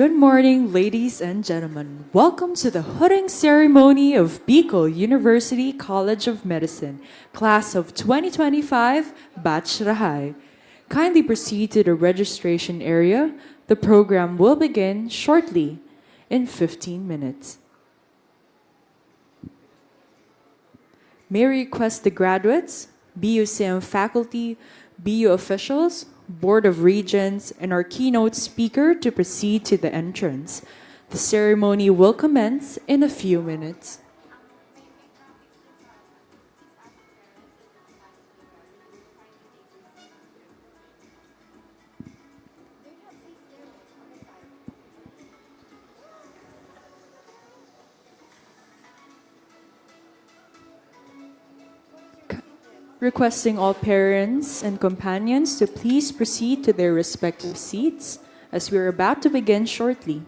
Good morning, ladies and gentlemen. Welcome to the hooding ceremony of Bicol University College of Medicine, class of 2025, Batch Rahay. Kindly proceed to the registration area. The program will begin shortly, in 15 minutes. May I request the graduates, BUCM faculty, BU officials, Board of Regents, and our keynote speaker to proceed to the entrance. The ceremony will commence in a few minutes. Requesting all parents and companions to please proceed to their respective seats as we are about to begin shortly.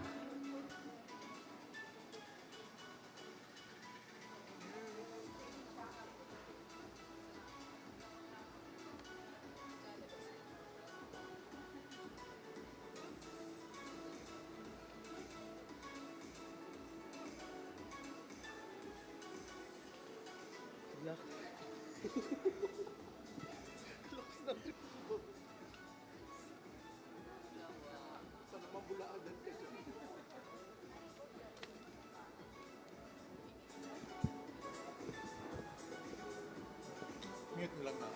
Mute mo lang na.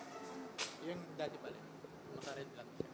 Yung dati pala. Naka-red lang siya.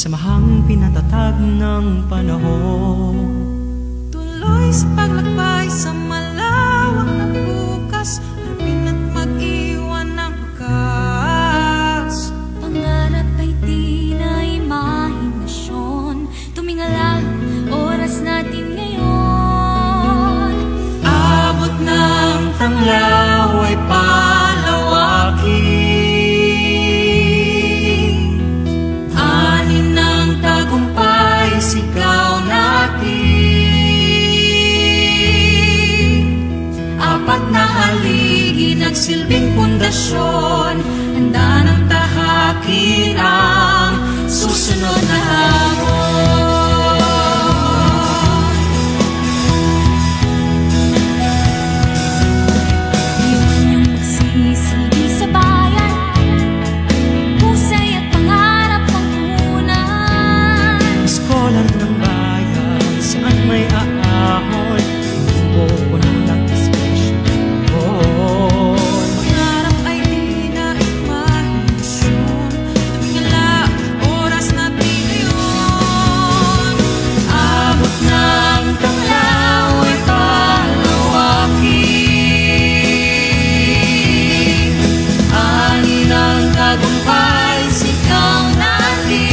Samahang pinatatag ng panahon. Tuloy sa paglakbay sa malawak na bukas, harapin at mag-iwan ng wakas. Pangarap ay di na imahinasyon, tumingala, oras natin ngayon. Abot ng tanglaw ay palawakin, anin ng tagumpay sigaw natin. Apat na haligi nagsilbing pundasyon, handa ng tahakin ang susunod na hamon. Iwan yung magsisilbi sa bayan, husay at pangarap ang punan. Eskola ng bayan, saan may aahon, pupuno ng espresyon. Pangarap ay di na imahinasyon, tumingala, oras natin ngayon. Abot ng tanglaw ay palawakin, anin ang tagumpay sigaw natin.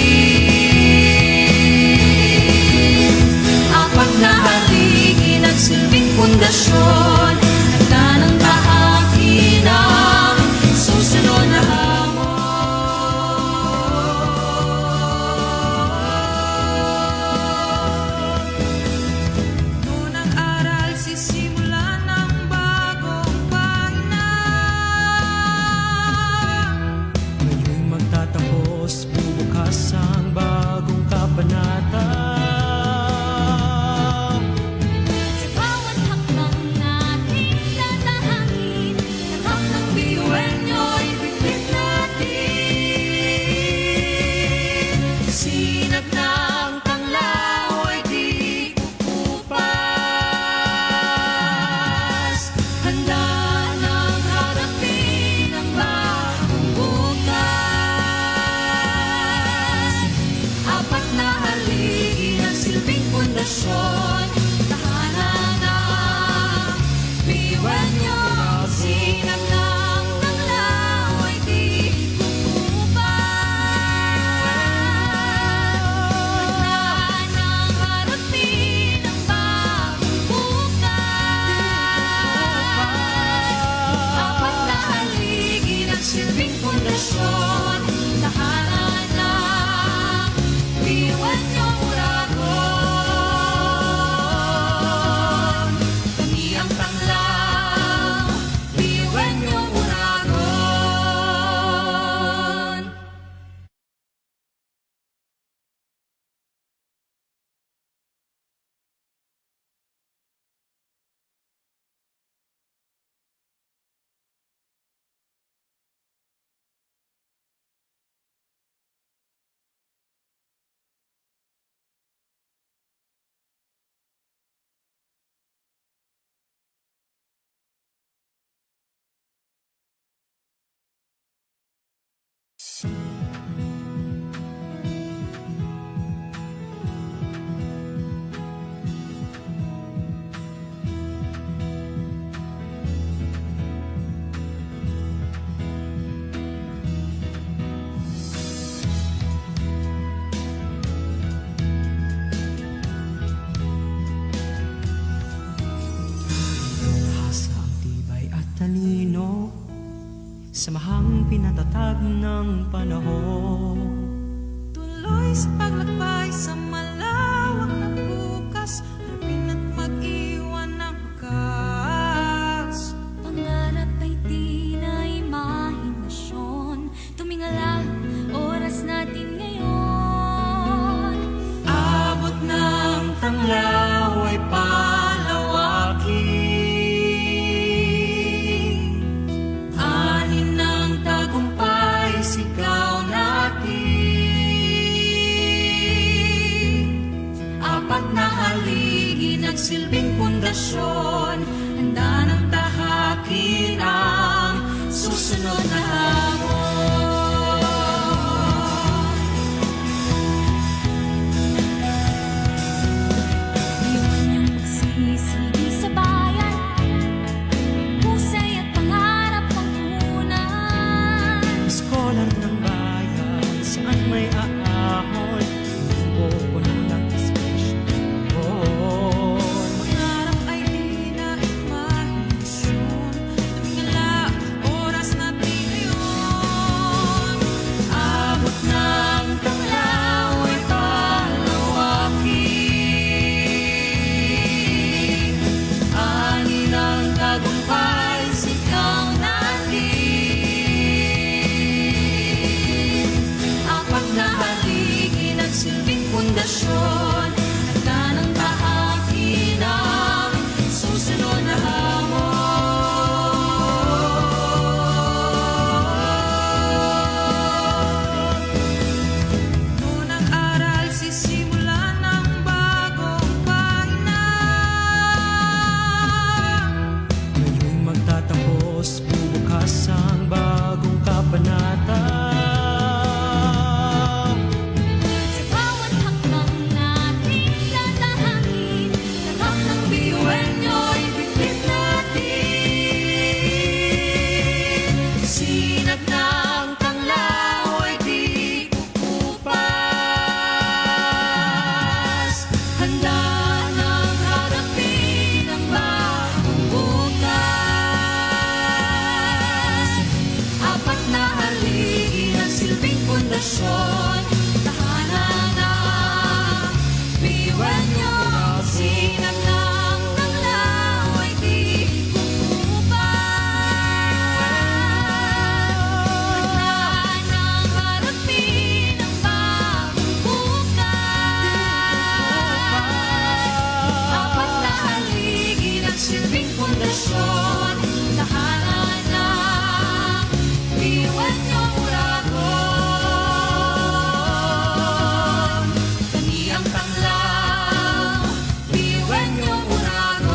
Apat na haligi nagsilbing pundasyon, handa ng tahakin ang susunod na hamon. Noon ang aral, sisimulan ng bagong pahina. Ngayon'y magtatapos, bubukas ang bagong kabanata. Sa bawat hakbang nating tatahakin, lahat ng Biyuan nyo'y biglit natin. Sinag ng tanglaw ay di kukupas, handa nang harapin ang bagong bukas. Apat na haligi ng silbing pundasyon, tahanan ng biyuan nyo. Sinag ng tanglaw ay di kukupas, handa nang harapin ang bagong bukas. Apat na haligi ng silbing pundasyon, tahanan ng biyuan nyo, Uragon. Kami ang tanglaw, biyuan nyo, Uragon. Hasa ang tibay at talino, samahang pinatatag ng panahon. Tuloy sa paglakbay sa malawak na bukas, harapin at mag-iwan ng wakas. pangarap ay di na imahinasyon, tumingala, oras natin ngayon. Abot ng tanglaw ay palawakin, anin ng tagumpay sigaw natin. pundasyon, tahanan ng biniwan niyong sinag ng tanglaw ay di kumukupan. Handa nang harapin ang bagong bukas. Apat na haligi ng silbing pundasyon, tahanan ng biniwan niyong uragon. Kami ang tanglaw, biniwan niyong uragon.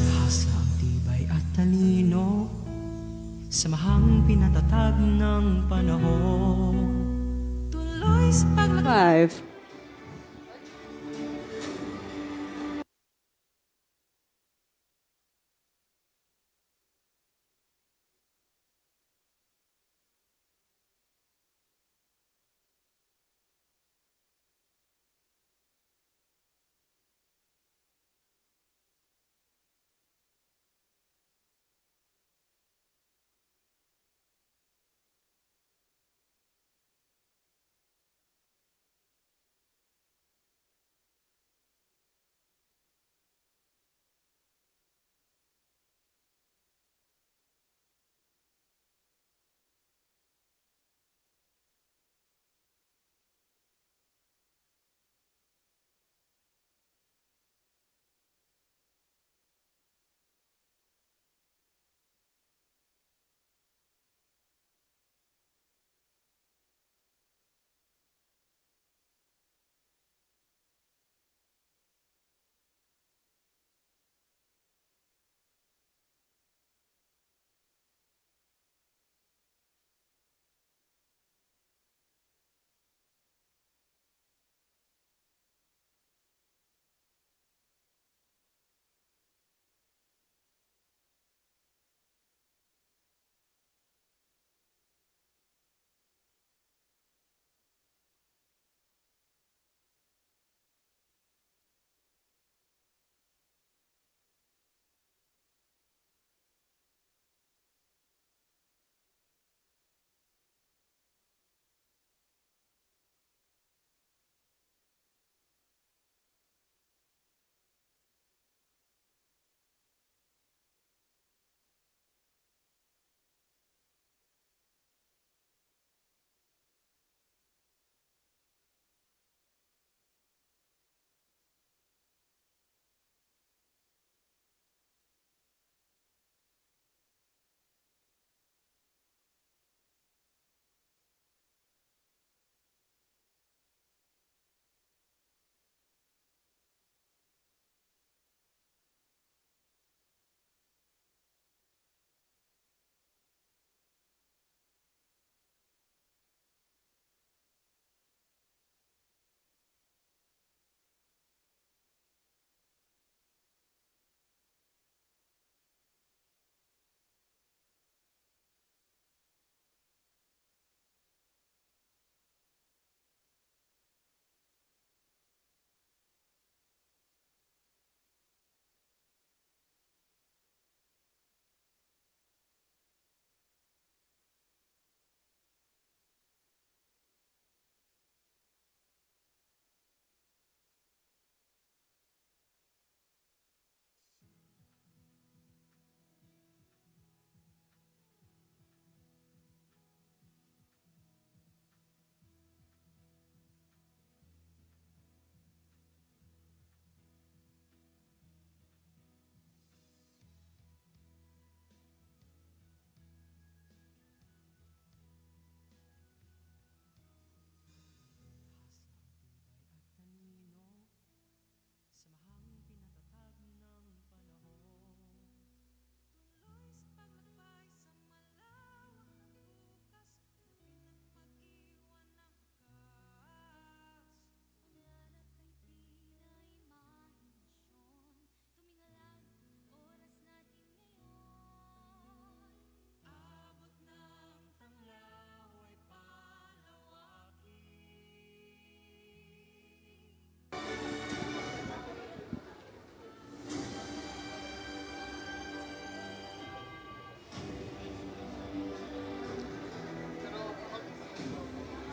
Nasa ang tibay at talino, samahang pinatatag ng panahon. Tuloy sa paglakbay. 5,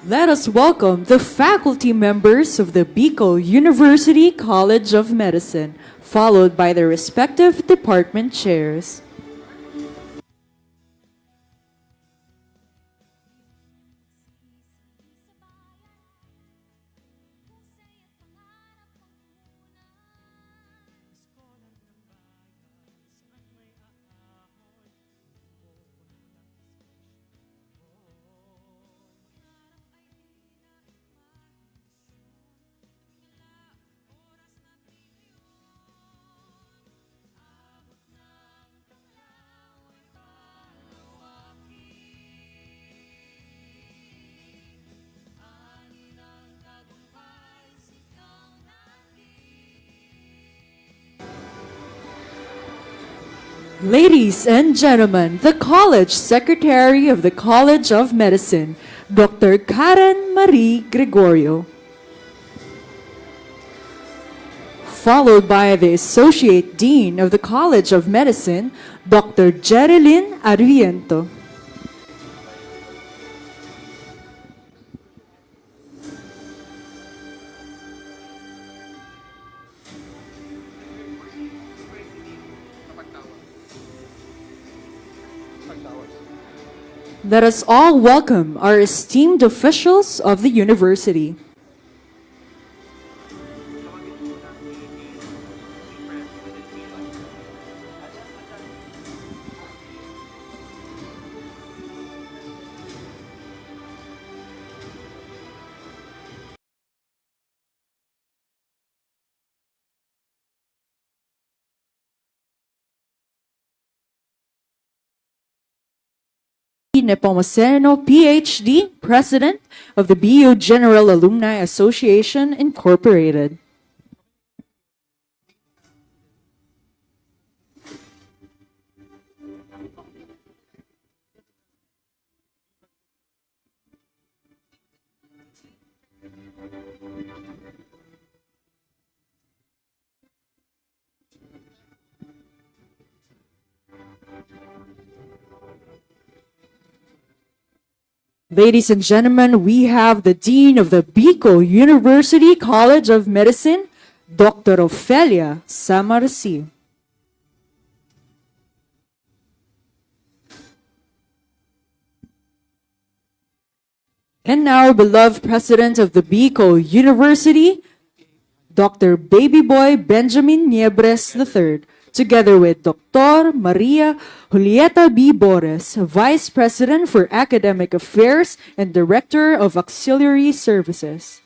Let us welcome the faculty members of the Bicol University College of Medicine, followed by their respective department chairs. Ladies and gentlemen, the College Secretary of the College of Medicine, Dr. Karen Marie Gregorio. Followed by the Associate Dean of the College of Medicine, Dr. Jerilyn Arriento. Let us all welcome our esteemed officials of the university. Nepomuceno, PhD, President of the BU General Alumni Association, Incorporated. Ladies and gentlemen, we have the Dean of the Bicol University College of Medicine, Dr. Ofelia Samarsi. And now, beloved President of the Bicol University, Dr. Baby Boy Benjamin Niebres III, together with Dr. Maria Julieta B. Bores, Vice President for Academic Affairs and Director of Auxiliary Services.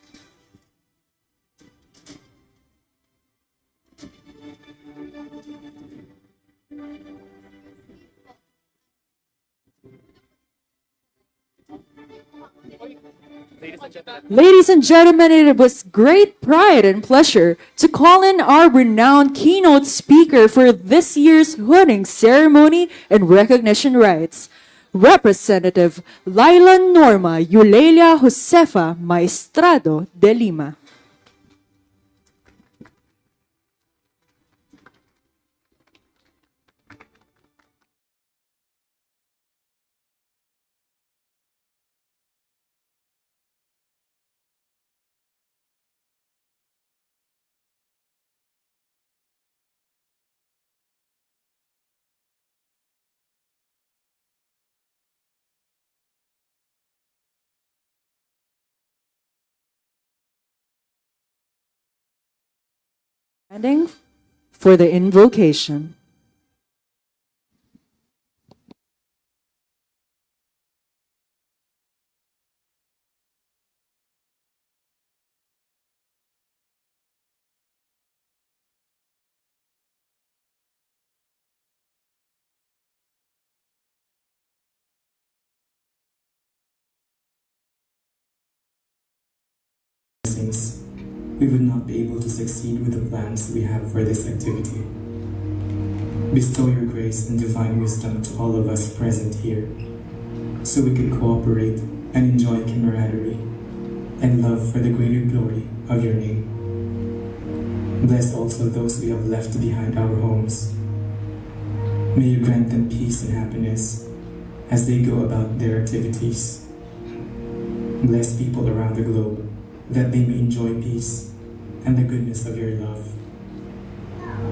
Ladies and gentlemen, it was great pride and pleasure to call in our renowned keynote speaker for this year's hooding ceremony and recognition rites, Representative Laila Norma Eulalia Josefa Maestrado de Lima. Standing for the invocation. We would not be able to succeed with the plans we have for this activity. Bestow your grace and divine wisdom to all of us present here, so we can cooperate and enjoy camaraderie and love for the greater glory of your name. Bless also those we have left behind our homes. May you grant them peace and happiness as they go about their activities. Bless people around the globe that they may enjoy peace and the goodness of your love.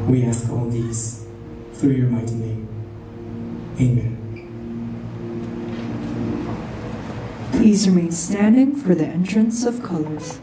We ask all these through your mighty name. Amen. Please remain standing for the entrance of colors.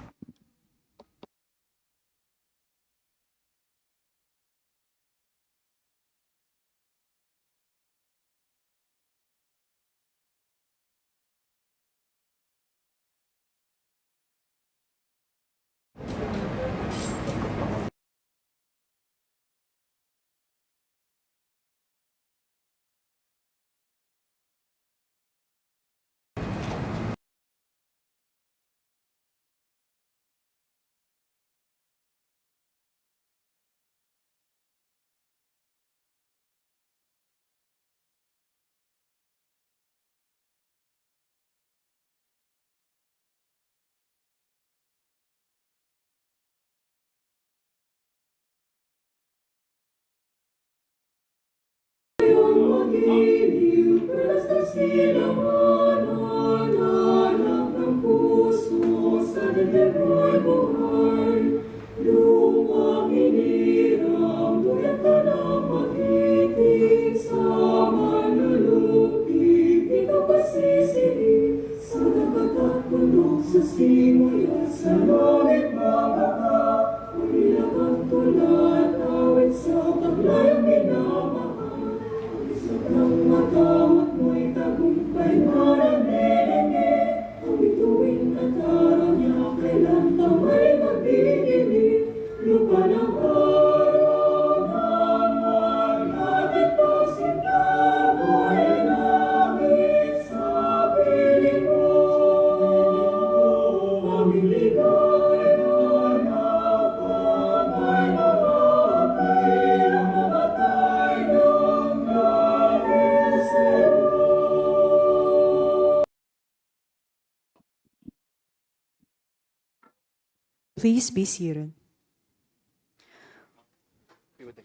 Please be seated.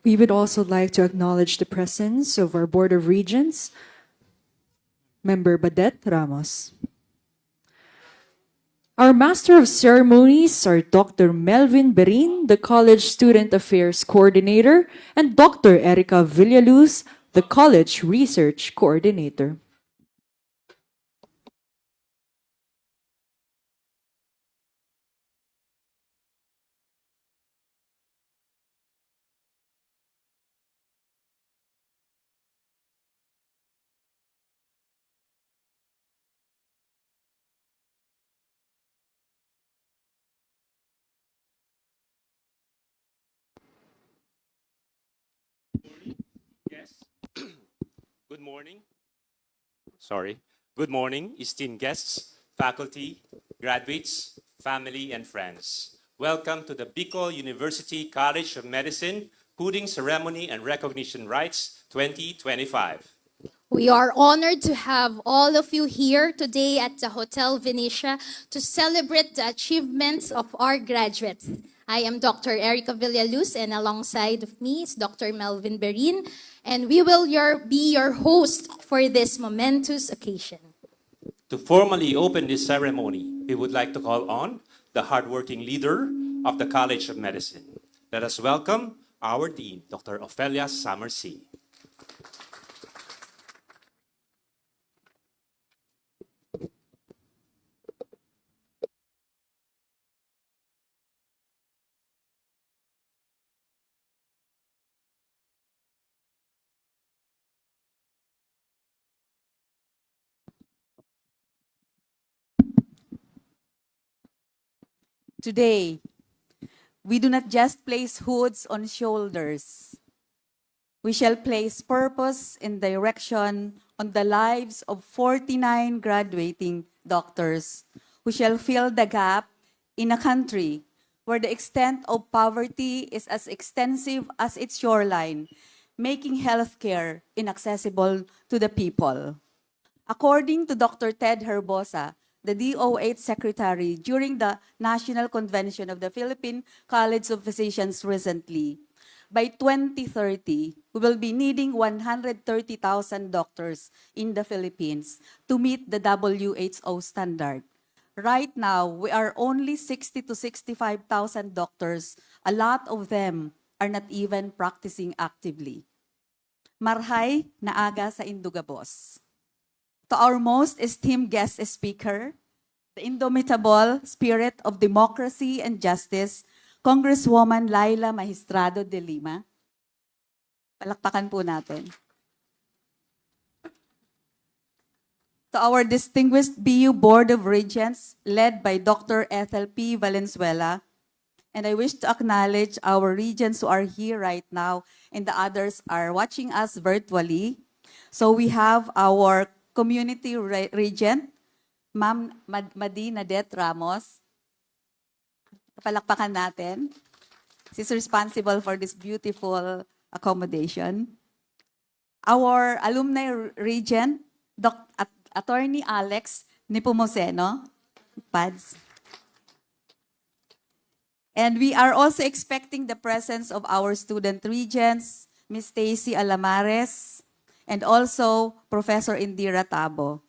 We would also like to acknowledge the presence of our Board of Regents, Member Badet Ramos. Our Master of Ceremonies are Dr. Melvin Berin, the College Student Affairs Coordinator, and Dr. Erica Villaluz, the College Research Coordinator. Yes. Good morning. Sorry. Good morning, esteemed guests, faculty, graduates, family, and friends. Welcome to the Bicol University College of Medicine Hooding Ceremony and Recognition Rites 2025. We are honored to have all of you here today at the Hotel Venetia to celebrate the achievements of our graduates. I am Dr. Erica Villaluz, and alongside of me is Dr. Melvin Berin, and we will be your host for this momentous occasion. To formally open this ceremony, we would like to call on the hardworking leader of the College of Medicine. Let us welcome our Dean, Dr. Ophelia Summersea. Today, we do not just place hoods on shoulders. We shall place purpose and direction on the lives of 49 graduating doctors who shall fill the gap in a country where the extent of poverty is as extensive as its shoreline, making healthcare inaccessible to the people. According to Dr. Ted Herbosa, the DOH Secretary during the National Convention of the Philippine College of Physicians recently, by 2030, we will be needing 130,000 doctors in the Philippines to meet the WHO standard. Right now, we are only 60 to 65,000 doctors. A lot of them are not even practicing actively. Marhay na aga sa Indugabos. To our most esteemed guest speaker, the indomitable spirit of democracy and justice, Congresswoman Laila Magistrado de Lima. Palakpakan po natin. To our distinguished BU Board of Regents, led by Dr. Ethel P. Valenzuela, and I wish to acknowledge our regents who are here right now and the others are watching us virtually. So we have our community regent, Ma'am Madina Det Ramos. Palakpakan natin. She's responsible for this beautiful accommodation. Our alumni regent, Attorney Alex Nepomuceno, Pads. And we are also expecting the presence of our student regents, Ms. Stacy Alamares, and also Professor Indira Tabo.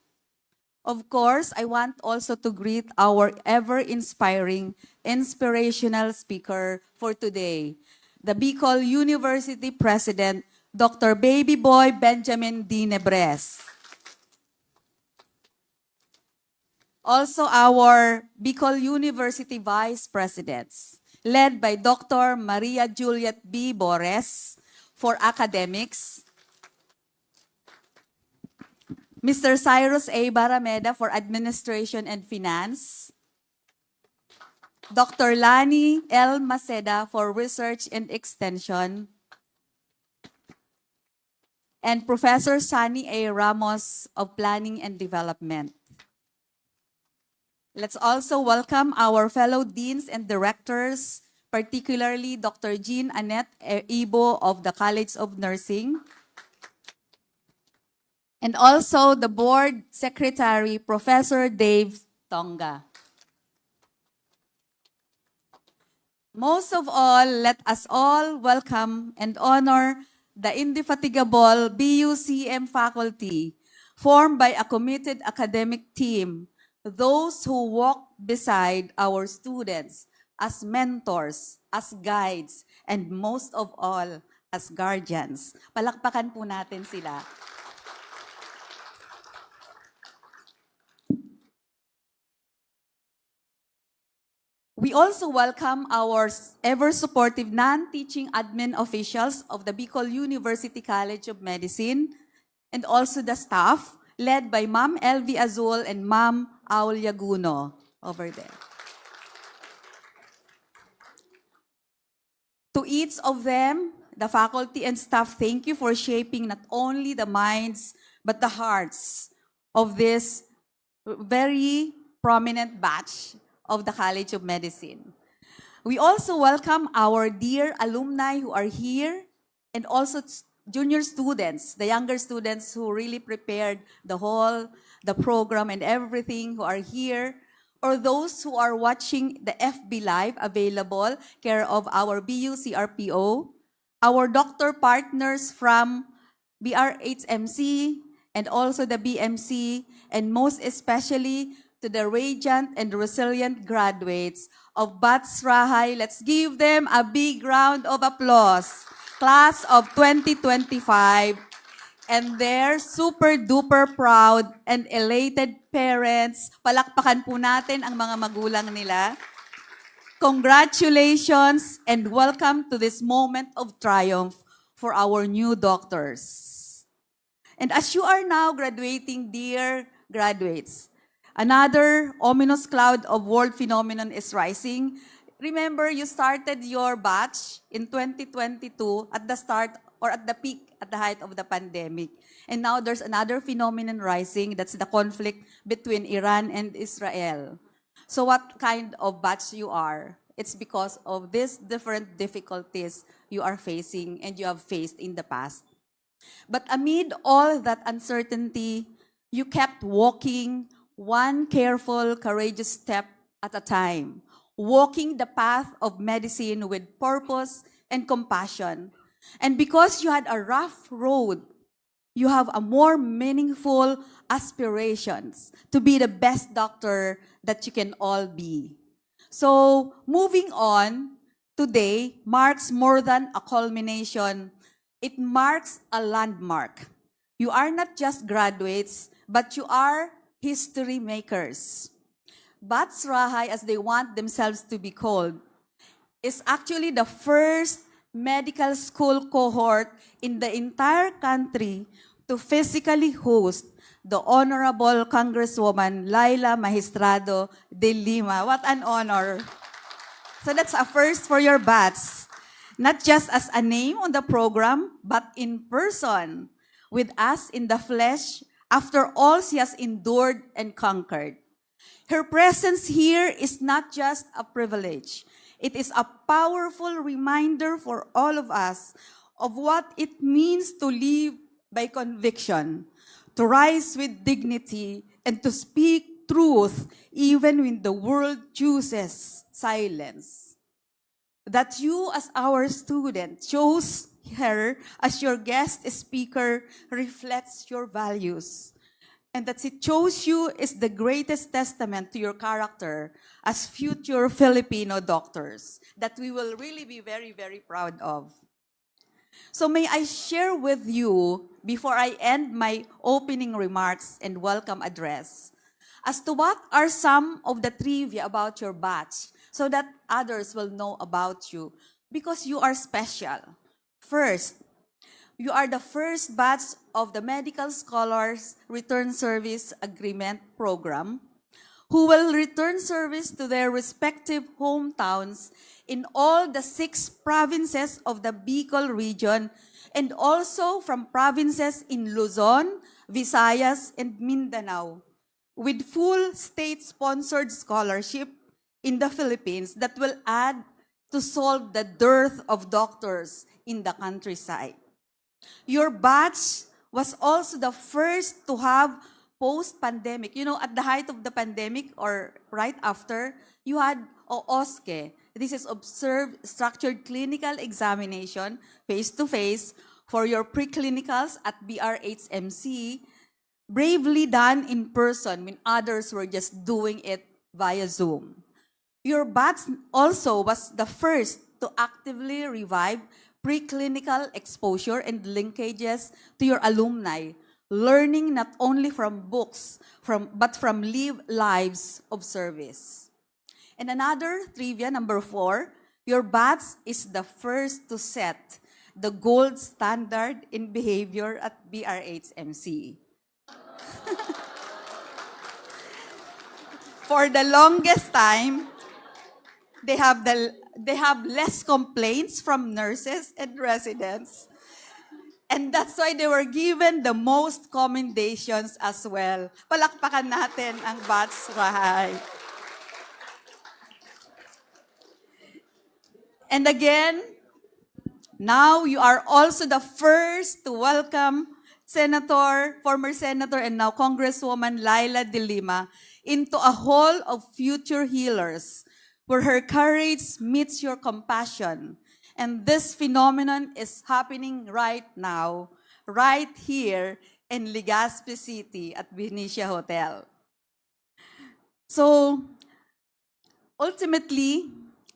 Of course, I want also to greet our ever-inspiring, inspirational speaker for today, the Bicol University President, Dr. Baby Boy Benjamin D. Nebres. Also our Bicol University Vice Presidents, led by Dr. Maria Juliet B. Bores for academics, Mr. Cyrus A. Barameda for administration and finance, Dr. Lani L. Maceda for research and extension, and Professor Sunny A. Ramos of planning and development. Let's also welcome our fellow deans and directors, particularly Dr. Jean Annette Ibo of the College of Nursing, and also the board secretary, Professor Dave Tonga. Most of all, let us all welcome and honor the indefatigable BUCM faculty, formed by a committed academic team, those who walk beside our students as mentors, as guides, and most of all, as guardians. Palakpakan po natin sila. We also welcome our ever-supportive non-teaching admin officials of the Bicol University College of Medicine, and also the staff, led by Ma'am Elvie Azul and Ma'am Aul Yaguno over there. To each of them, the faculty and staff, thank you for shaping not only the minds, but the hearts of this very prominent batch of the College of Medicine. We also welcome our dear alumni who are here, and also junior students, the younger students who really prepared the program and everything, who are here, or those who are watching the FB Live available, care of our BUCRPO, our doctor partners from BRHMC, and also the BMC, and most especially to the radiant and resilient graduates of BATS Rahay. Let's give them a big round of applause. Class of 2025, and their super duper proud and elated parents. Palakpakan po natin ang mga magulang nila. Congratulations and welcome to this moment of triumph for our new doctors. And as you are now graduating, dear graduates, another ominous cloud of world phenomenon is rising. Remember, you started your batch in 2022 at the start or at the peak, at the height of the pandemic. And now there's another phenomenon rising, that's the conflict between Iran and Israel. So what kind of batch you are? It's because of these different difficulties you are facing and you have faced in the past. But amid all that uncertainty, you kept walking one careful, courageous step at a time, walking the path of medicine with purpose and compassion. And because you had a rough road, you have a more meaningful aspirations to be the best doctor that you can all be. So, moving on, today marks more than a culmination. It marks a landmark. You are not just graduates, but you are history makers. Bats Rahay, as they want themselves to be called, is actually the first medical school cohort in the entire country to physically host the Honorable Congresswoman Laila Magistrado de Lima. What an honor. So that's a first for your bats. Not just as a name on the program, but in person, with us in the flesh, after all she has endured and conquered. Her presence here is not just a privilege. It is a powerful reminder for all of us of what it means to live by conviction, to rise with dignity, and to speak truth even when the world chooses silence. That you, as our student, chose her as your guest speaker reflects your values. And that she chose you is the greatest testament to your character as future Filipino doctors that we will really be very, very proud of. So may I share with you, before I end my opening remarks and welcome address, as to what are some of the trivia about your batch so that others will know about you because you are special. First, you are the first batch of the Medical Scholars Return Service Agreement Program who will return service to their respective hometowns in all the 6 provinces of the Bicol region and also from provinces in Luzon, Visayas, and Mindanao, with full state-sponsored scholarship in the Philippines that will add to solve the dearth of doctors in the countryside. Your batch was also the first to have post-pandemic. You know, at the height of the pandemic or right after, you had OOSCE. This is Observed Structured Clinical Examination, face-to-face, for your preclinicals at BRHMC, bravely done in person when others were just doing it via Zoom. Your batch also was the first to actively revive preclinical exposure and linkages to your alumni, learning not only from books, but from lived lives of service. And another trivia, number 4, your batch is the first to set the gold standard in behavior at BRHMC. For the longest time, they have less complaints from nurses and residents. And that's why they were given the most commendations as well. Palakpakan natin ang Bats Rahay. And again, now you are also the first to welcome former Senator and now Congresswoman Laila de Lima into a hall of future healers where her courage meets your compassion. And this phenomenon is happening right now, right here in Legazpi City at Benicia Hotel. So, ultimately,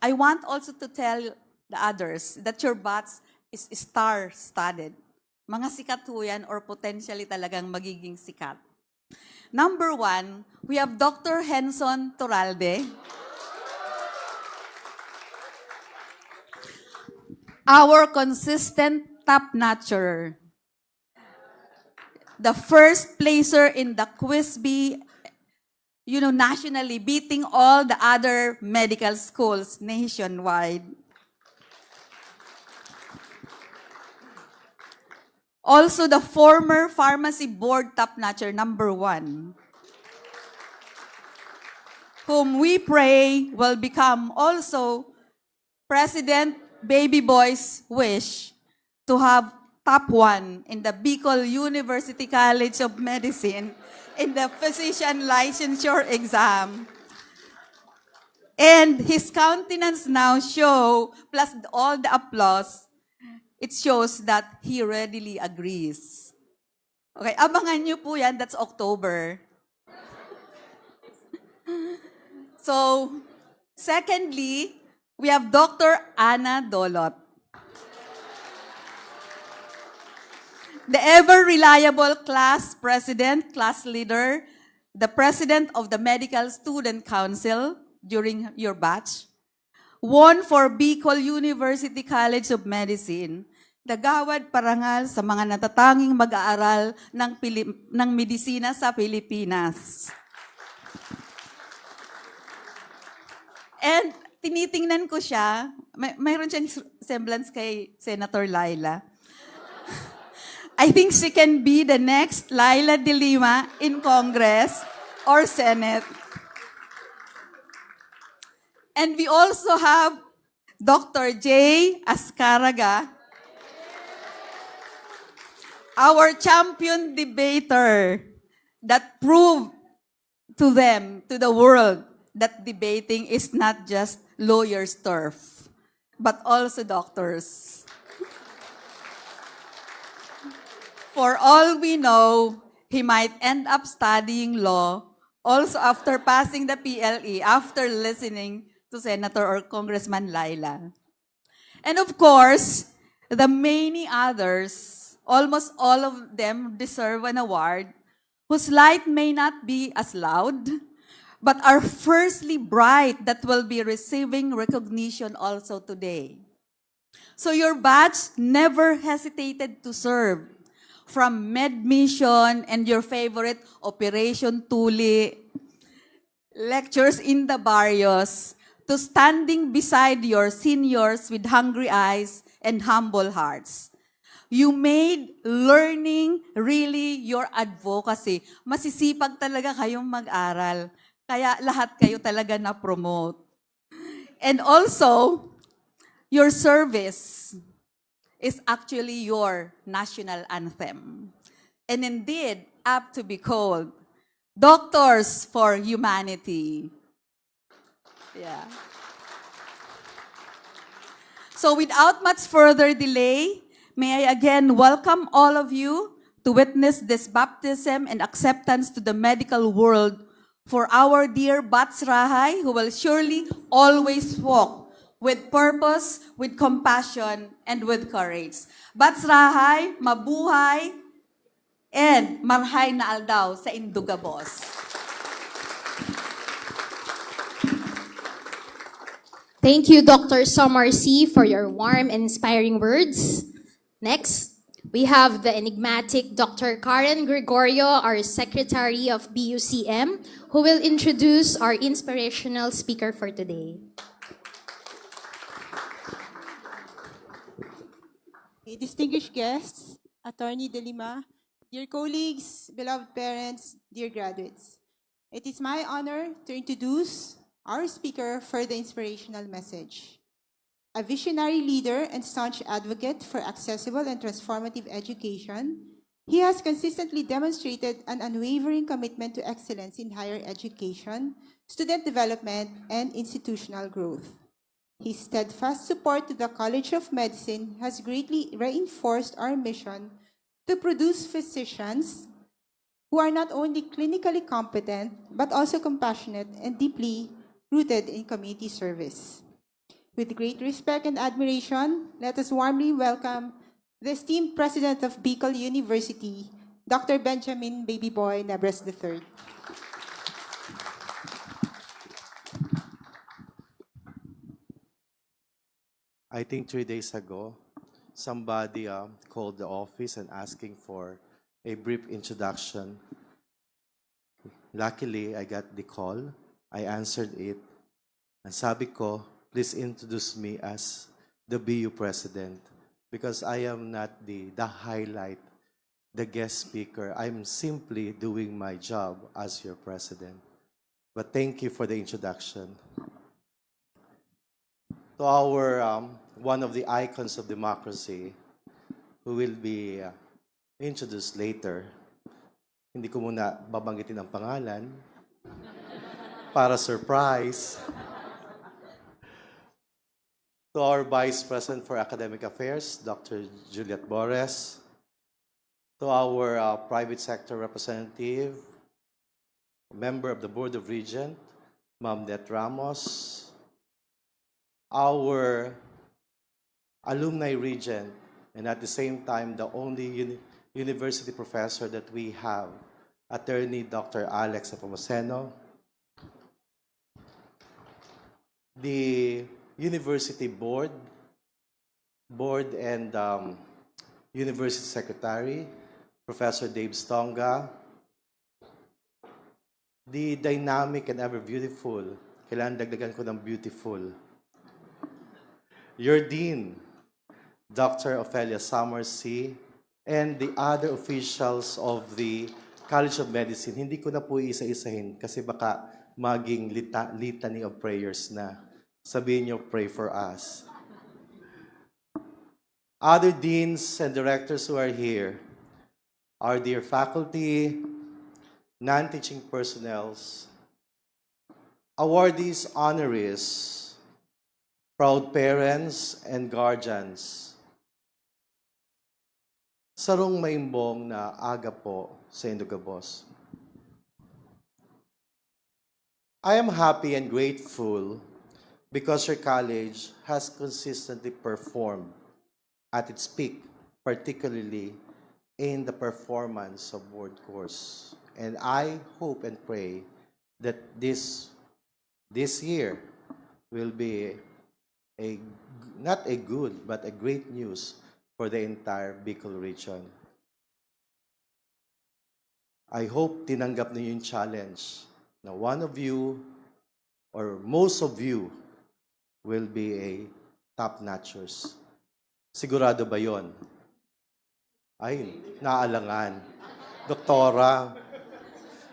I want also to tell the others that your batch is star-studded. Mga sikat ho yan or potentially talagang magiging sikat. Number 1, we have Dr. Henson Toralde. Our consistent top-notcher. The first placer in the quiz bee, nationally, beating all the other medical schools nationwide. Also, the former pharmacy board top-notcher, number 1, whom we pray will become also President Baby Boy's wish to have top 1 in the Bicol University College of Medicine in the physician licensure exam. And his countenance now show, plus all the applause, it shows that he readily agrees. Okay, abangan nyo po yan. That's October. So, secondly, we have Dr. Ana Dolot. The ever-reliable class president, class leader, the president of the Medical Student Council during your batch, won for Bicol University College of Medicine, Dagawad Parangal sa mga natatanging mag-aaral ng medisina sa Pilipinas. And tinitingnan ko siya, mayroon siyang semblance kay Senator Laila. I think she can be the next Laila de Lima in Congress or Senate. And we also have Dr. J. Ascaraga, our champion debater that proved to them, to the world, that debating is not just lawyers' turf, but also doctors. For all we know, he might end up studying law also after passing the PLE, after listening to Senator or Congressman Laila. And of course, the many others, almost all of them deserve an award whose light may not be as loud, but are firstly bright that will be receiving recognition also today. So your batch never hesitated to serve, from Med Mission and your favorite Operation Tuli, lectures in the barrios, to standing beside your seniors with hungry eyes and humble hearts. You made learning really your advocacy. Masisipag talaga kayong mag-aral. Kaya lahat kayo talaga na-promote. And also, your service is actually your national anthem. And indeed, apt to be called Doctors for Humanity. Yeah. So without much further delay, may I again welcome all of you to witness this baptism and acceptance to the medical world for our dear Bats Rahay, who will surely always walk with purpose, with compassion, and with courage. Bats Rahay, mabuhay, and marhay na aldaw sa Indugabos. Thank you, Dr. Somar C., for your warm and inspiring words. Next, we have the enigmatic Dr. Karen Gregorio, our Secretary of BUCM, who will introduce our inspirational speaker for today. Distinguished guests, Attorney De Lima, dear colleagues, beloved parents, dear graduates. It is my honor to introduce our speaker for the inspirational message. A visionary leader and staunch advocate for accessible and transformative education, he has consistently demonstrated an unwavering commitment to excellence in higher education, student development, and institutional growth. His steadfast support to the College of Medicine has greatly reinforced our mission to produce physicians who are not only clinically competent, but also compassionate and deeply rooted in community service. With great respect and admiration, let us warmly welcome the esteemed President of Bicol University, Dr. Benjamin Baby Boy Nebres III. I think 3 days ago, somebody called the office and asking for a brief introduction. Luckily, I got the call. I answered it. And sabi ko, please introduce me as the BU president because I am not the highlight, the guest speaker. I'm simply doing my job as your president. But thank you for the introduction. To our one of the icons of democracy who will be introduced later. Hindi ko muna babanggitin ang pangalan para surprise. To our Vice President for Academic Affairs, Dr. Juliet Bores. To to our private sector representative, member of the Board of Regents, Ma'am Det Ramos, our alumni regent, and at the same time, the only university professor that we have, Attorney Dr. Alex Apomaseno, the university board and university secretary, Professor Dave Stonga, the dynamic and ever beautiful, kailangan dagdagan ko ng beautiful, your dean, Dr. Ophelia Summersea, and the other officials of the College of Medicine. Hindi ko na po isa-isahin kasi baka maging litany of prayers na. Sabihin niyo, pray for us. Other deans and directors who are here, our dear faculty, non-teaching personnels, awardees, honorees, proud parents, and guardians, sarong maimbong na aga po sa Indugabos. I am happy and grateful because your college has consistently performed at its peak, particularly in the performance of board course. And I hope and pray that this year will be not a good, but a great news for the entire Bicol region. I hope tinanggap niyo yung challenge na one of you or most of you will be a top-notchers. Sigurado ba yon? Ay, naalangan. Doktora,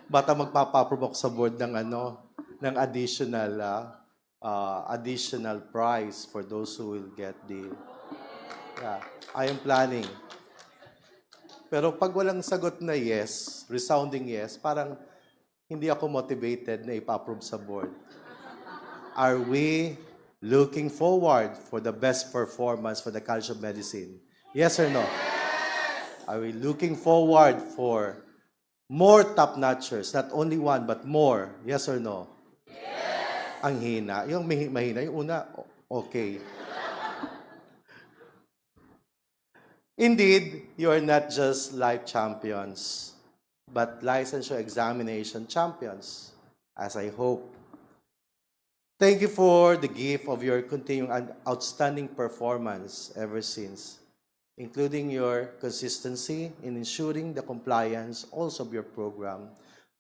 bata magpapa-approve ako sa board ng ng additional prize for those who will get the I am planning. Pero pag walang sagot na yes, resounding yes, parang hindi ako motivated na ipa-approve sa board. Are we looking forward for the best performance for the College of Medicine? Yes or no? Are we looking forward for more top-notchers? Not only one, but more. Yes or no? Yes! Ang hina. Yung mahina. Yung una, okay. Indeed, you are not just life champions, but licensure examination champions, as I hope. Thank you for the gift of your continuing and outstanding performance ever since, including your consistency in ensuring the compliance also of your program.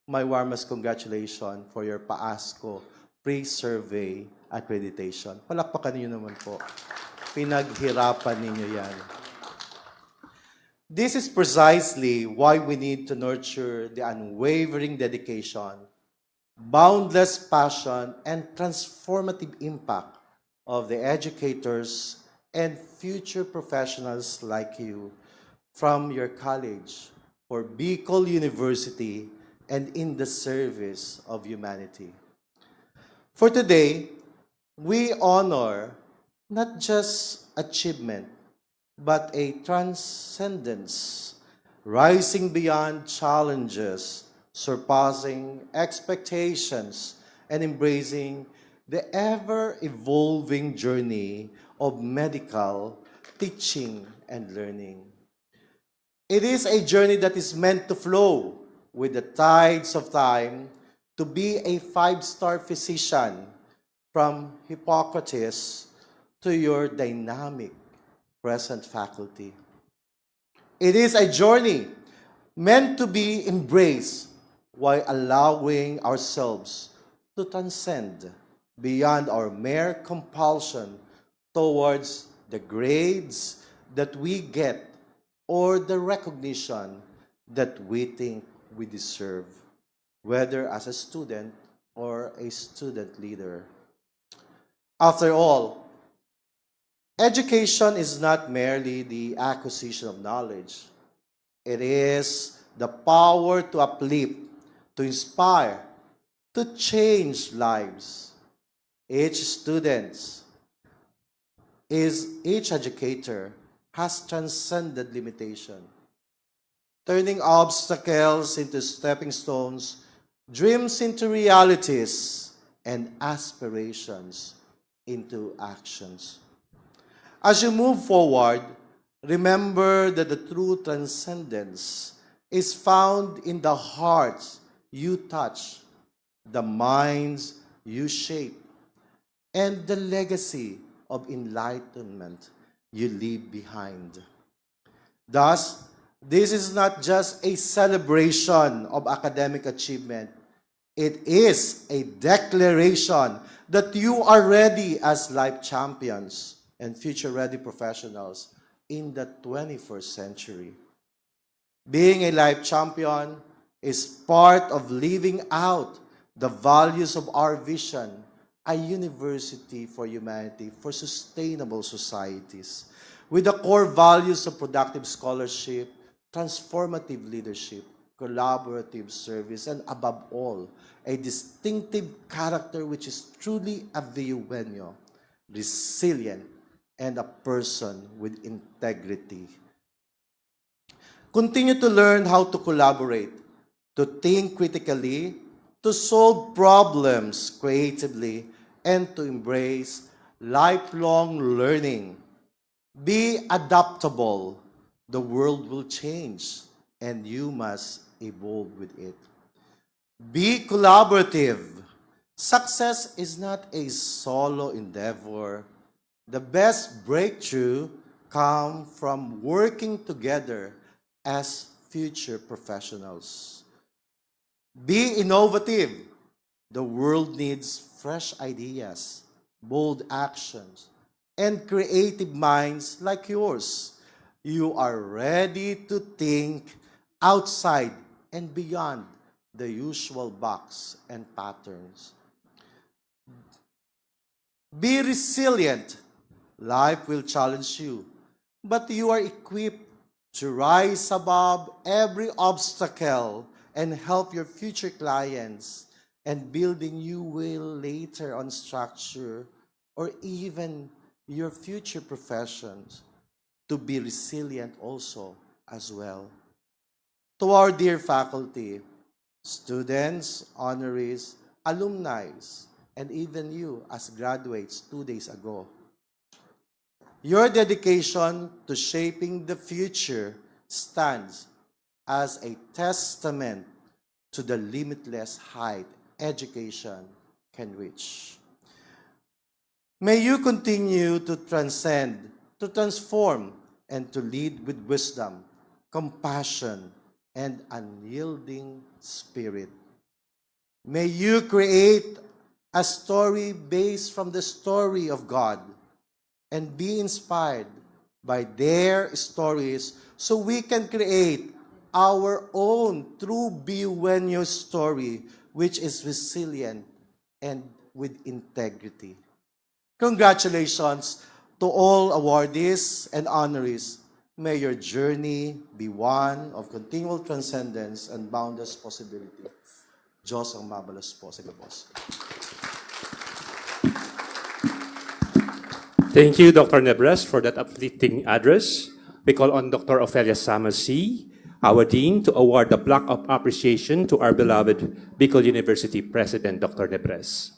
My warmest congratulations for your PAASCO pre-survey accreditation. Palakpakan niyo naman po. Pinaghirapan ninyo yan. This is precisely why we need to nurture the unwavering dedication, boundless passion, and transformative impact of the educators and future professionals like you from your college for Bicol University and in the service of humanity. For today, we honor not just achievement, but a transcendence, rising beyond challenges, surpassing expectations, and embracing the ever-evolving journey of medical teaching and learning. It is a journey that is meant to flow with the tides of time to be a five-star physician from Hippocrates to your dynamic present faculty. It is a journey meant to be embraced while allowing ourselves to transcend beyond our mere compulsion towards the grades that we get or the recognition that we think we deserve, whether as a student or a student leader. After all, education is not merely the acquisition of knowledge. It is the power to uplift, to inspire, to change lives. Each student, each educator has transcended limitation. turning obstacles into stepping stones, dreams into realities, and aspirations into actions. As you move forward, remember that the true transcendence is found in the hearts you touch, the minds you shape, and the legacy of enlightenment you leave behind. Thus, this is not just a celebration of academic achievement. It is a declaration that you are ready as life champions and future-ready professionals in the 21st century. Being a life champion is part of living out the values of our vision, a university for humanity, for sustainable societies, with the core values of productive scholarship, transformative leadership, collaborative service, and above all, a distinctive character which is truly a Viuenyo, resilient, and a person with integrity. Continue to learn how to collaborate, to think critically, to solve problems creatively, and to embrace lifelong learning. Be adaptable. The world will change, and you must evolve with it. Be collaborative. Success is not a solo endeavor. The best breakthrough come from working together as future professionals. Be innovative. The world needs fresh ideas, bold actions, and creative minds like yours. You are ready to think outside and beyond the usual box and patterns. Be resilient. Life will challenge you, but you are equipped to rise above every obstacle and help your future clients and building you will later on structure or even your future professions to be resilient also as well. To our dear faculty, students, honorees, alumni, and even you as graduates 2 days ago, your dedication to shaping the future stands as a testament to the limitless height education can reach. May you continue to transcend, to transform, and to lead with wisdom, compassion, and unyielding spirit. May you create a story based from the story of God and be inspired by their stories so we can create our own true Biuenyo story, which is resilient and with integrity. Congratulations to all awardees and honorees. May your journey be one of continual transcendence and boundless possibility. Diyos ang mabalas po sa Gabos. Thank you, Dr. Nebres, for that uplifting address. We call on Dr. Ophelia Samasi, our Dean, to award the plaque of appreciation to our beloved Bicol University President, Dr. Nebres.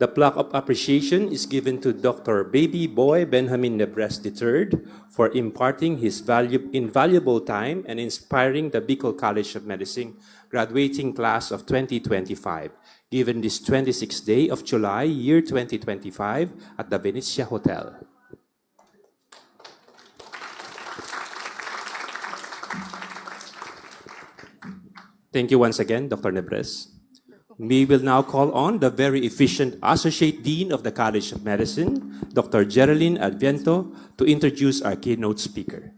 The plaque of appreciation is given to Dr. Baby Boy Benjamin Nebres III for imparting his invaluable time and inspiring the Bicol College of Medicine graduating class of 2025, given this 26th day of July, year 2025, at the Venezia Hotel. Thank you once again, Dr. Nebres. We will now call on the very efficient Associate Dean of the College of Medicine, Dr. Geraldine Adviento, to introduce our keynote speaker.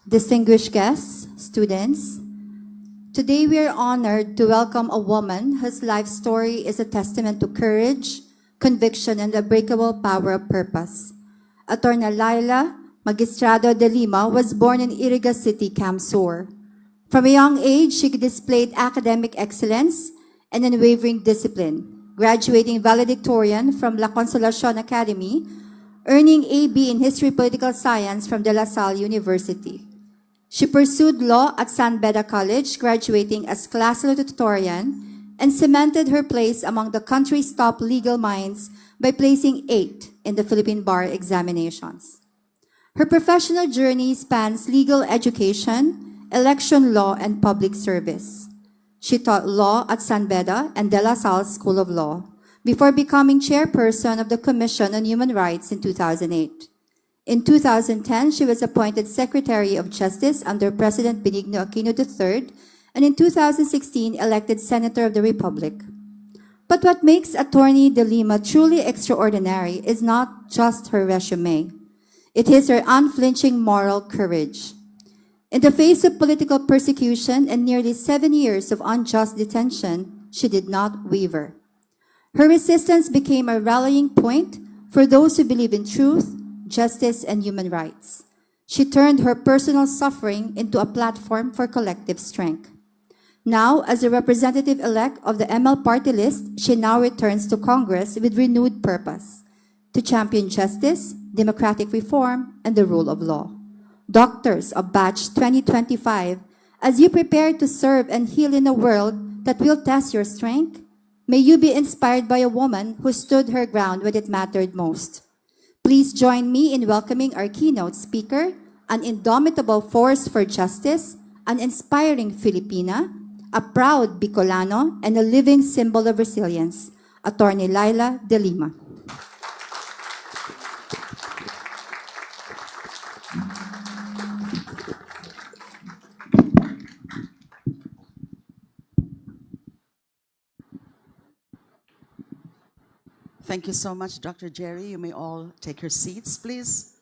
Distinguished guests, students, today we are honored to welcome a woman whose life story is a testament to courage, conviction, and the unbreakable power of purpose. Attorney Laila Magistrado de Lima was born in Iriga City, Camp Sur. From a young age, she displayed academic excellence and unwavering discipline, graduating valedictorian from La Consolacion Academy, earning AB in History Political Science from De La Salle University. She pursued law at San Beda College, graduating as class salutatorian, and cemented her place among the country's top legal minds by placing 8th in the Philippine Bar examinations. Her professional journey spans legal education, election law, and public service. She taught law at San Beda and De La Salle School of Law before becoming chairperson of the Commission on Human Rights in 2008. In 2010, she was appointed Secretary of Justice under President Benigno Aquino III, and in 2016, elected Senator of the Republic. But what makes Attorney De Lima truly extraordinary is not just her resume. It is her unflinching moral courage. In the face of political persecution and nearly 7 years of unjust detention, she did not waver. Her resistance became a rallying point for those who believe in truth, justice, and human rights. She turned her personal suffering into a platform for collective strength. Now, as a representative-elect of the ML party list, she now returns to Congress with renewed purpose to champion justice, democratic reform, and the rule of law. Doctors of Batch 2025, as you prepare to serve and heal in a world that will test your strength, may you be inspired by a woman who stood her ground when it mattered most. Please join me in welcoming our keynote speaker, an indomitable force for justice, an inspiring Filipina, a proud Bicolano, and a living symbol of resilience, Attorney Laila De Lima. Thank you so much, Dr. Jerry. You may all take your seats, please.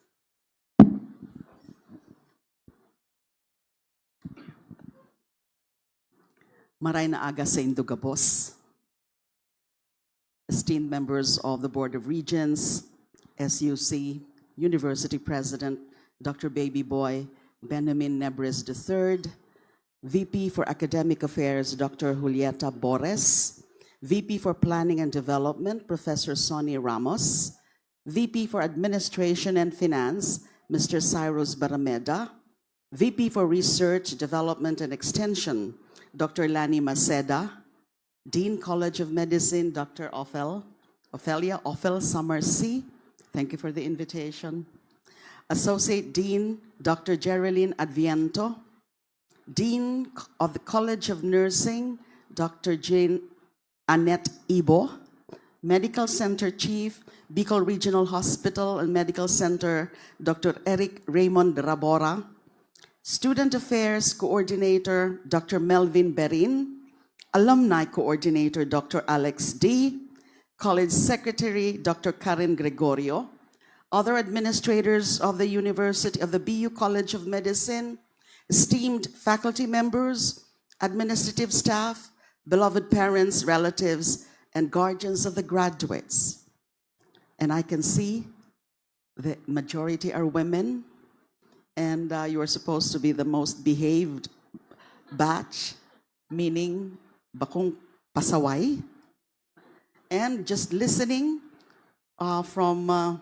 Maray na aga sa Indugabos. Esteemed members of the Board of Regents, SUC, University President, Dr. Baby Boy Benjamin Nebres III, VP for Academic Affairs, Dr. Julieta Bores, VP for Planning and Development, Professor Sonny Ramos, VP for Administration and Finance, Mr. Cyrus Barameda, VP for Research, Development and Extension, Dr. Lani Maceda, Dean College of Medicine, Dr. Ophelia Summersea, thank you for the invitation, Associate Dean, Dr. Geraldine Adviento, Dean of the College of Nursing, Dr. Jane Annette Ibo, Medical Center Chief, Bicol Regional Hospital and Medical Center, Dr. Eric Raymond Rabora, Student Affairs Coordinator, Dr. Melvin Berin, Alumni Coordinator, Dr. Alex D., College Secretary, Dr. Karen Gregorio, other administrators of the University of the BU College of Medicine, esteemed faculty members, administrative staff, beloved parents, relatives, and guardians of the graduates. And I can see the majority are women, and you are supposed to be the most behaved batch, meaning bakong pasaway. And just listening from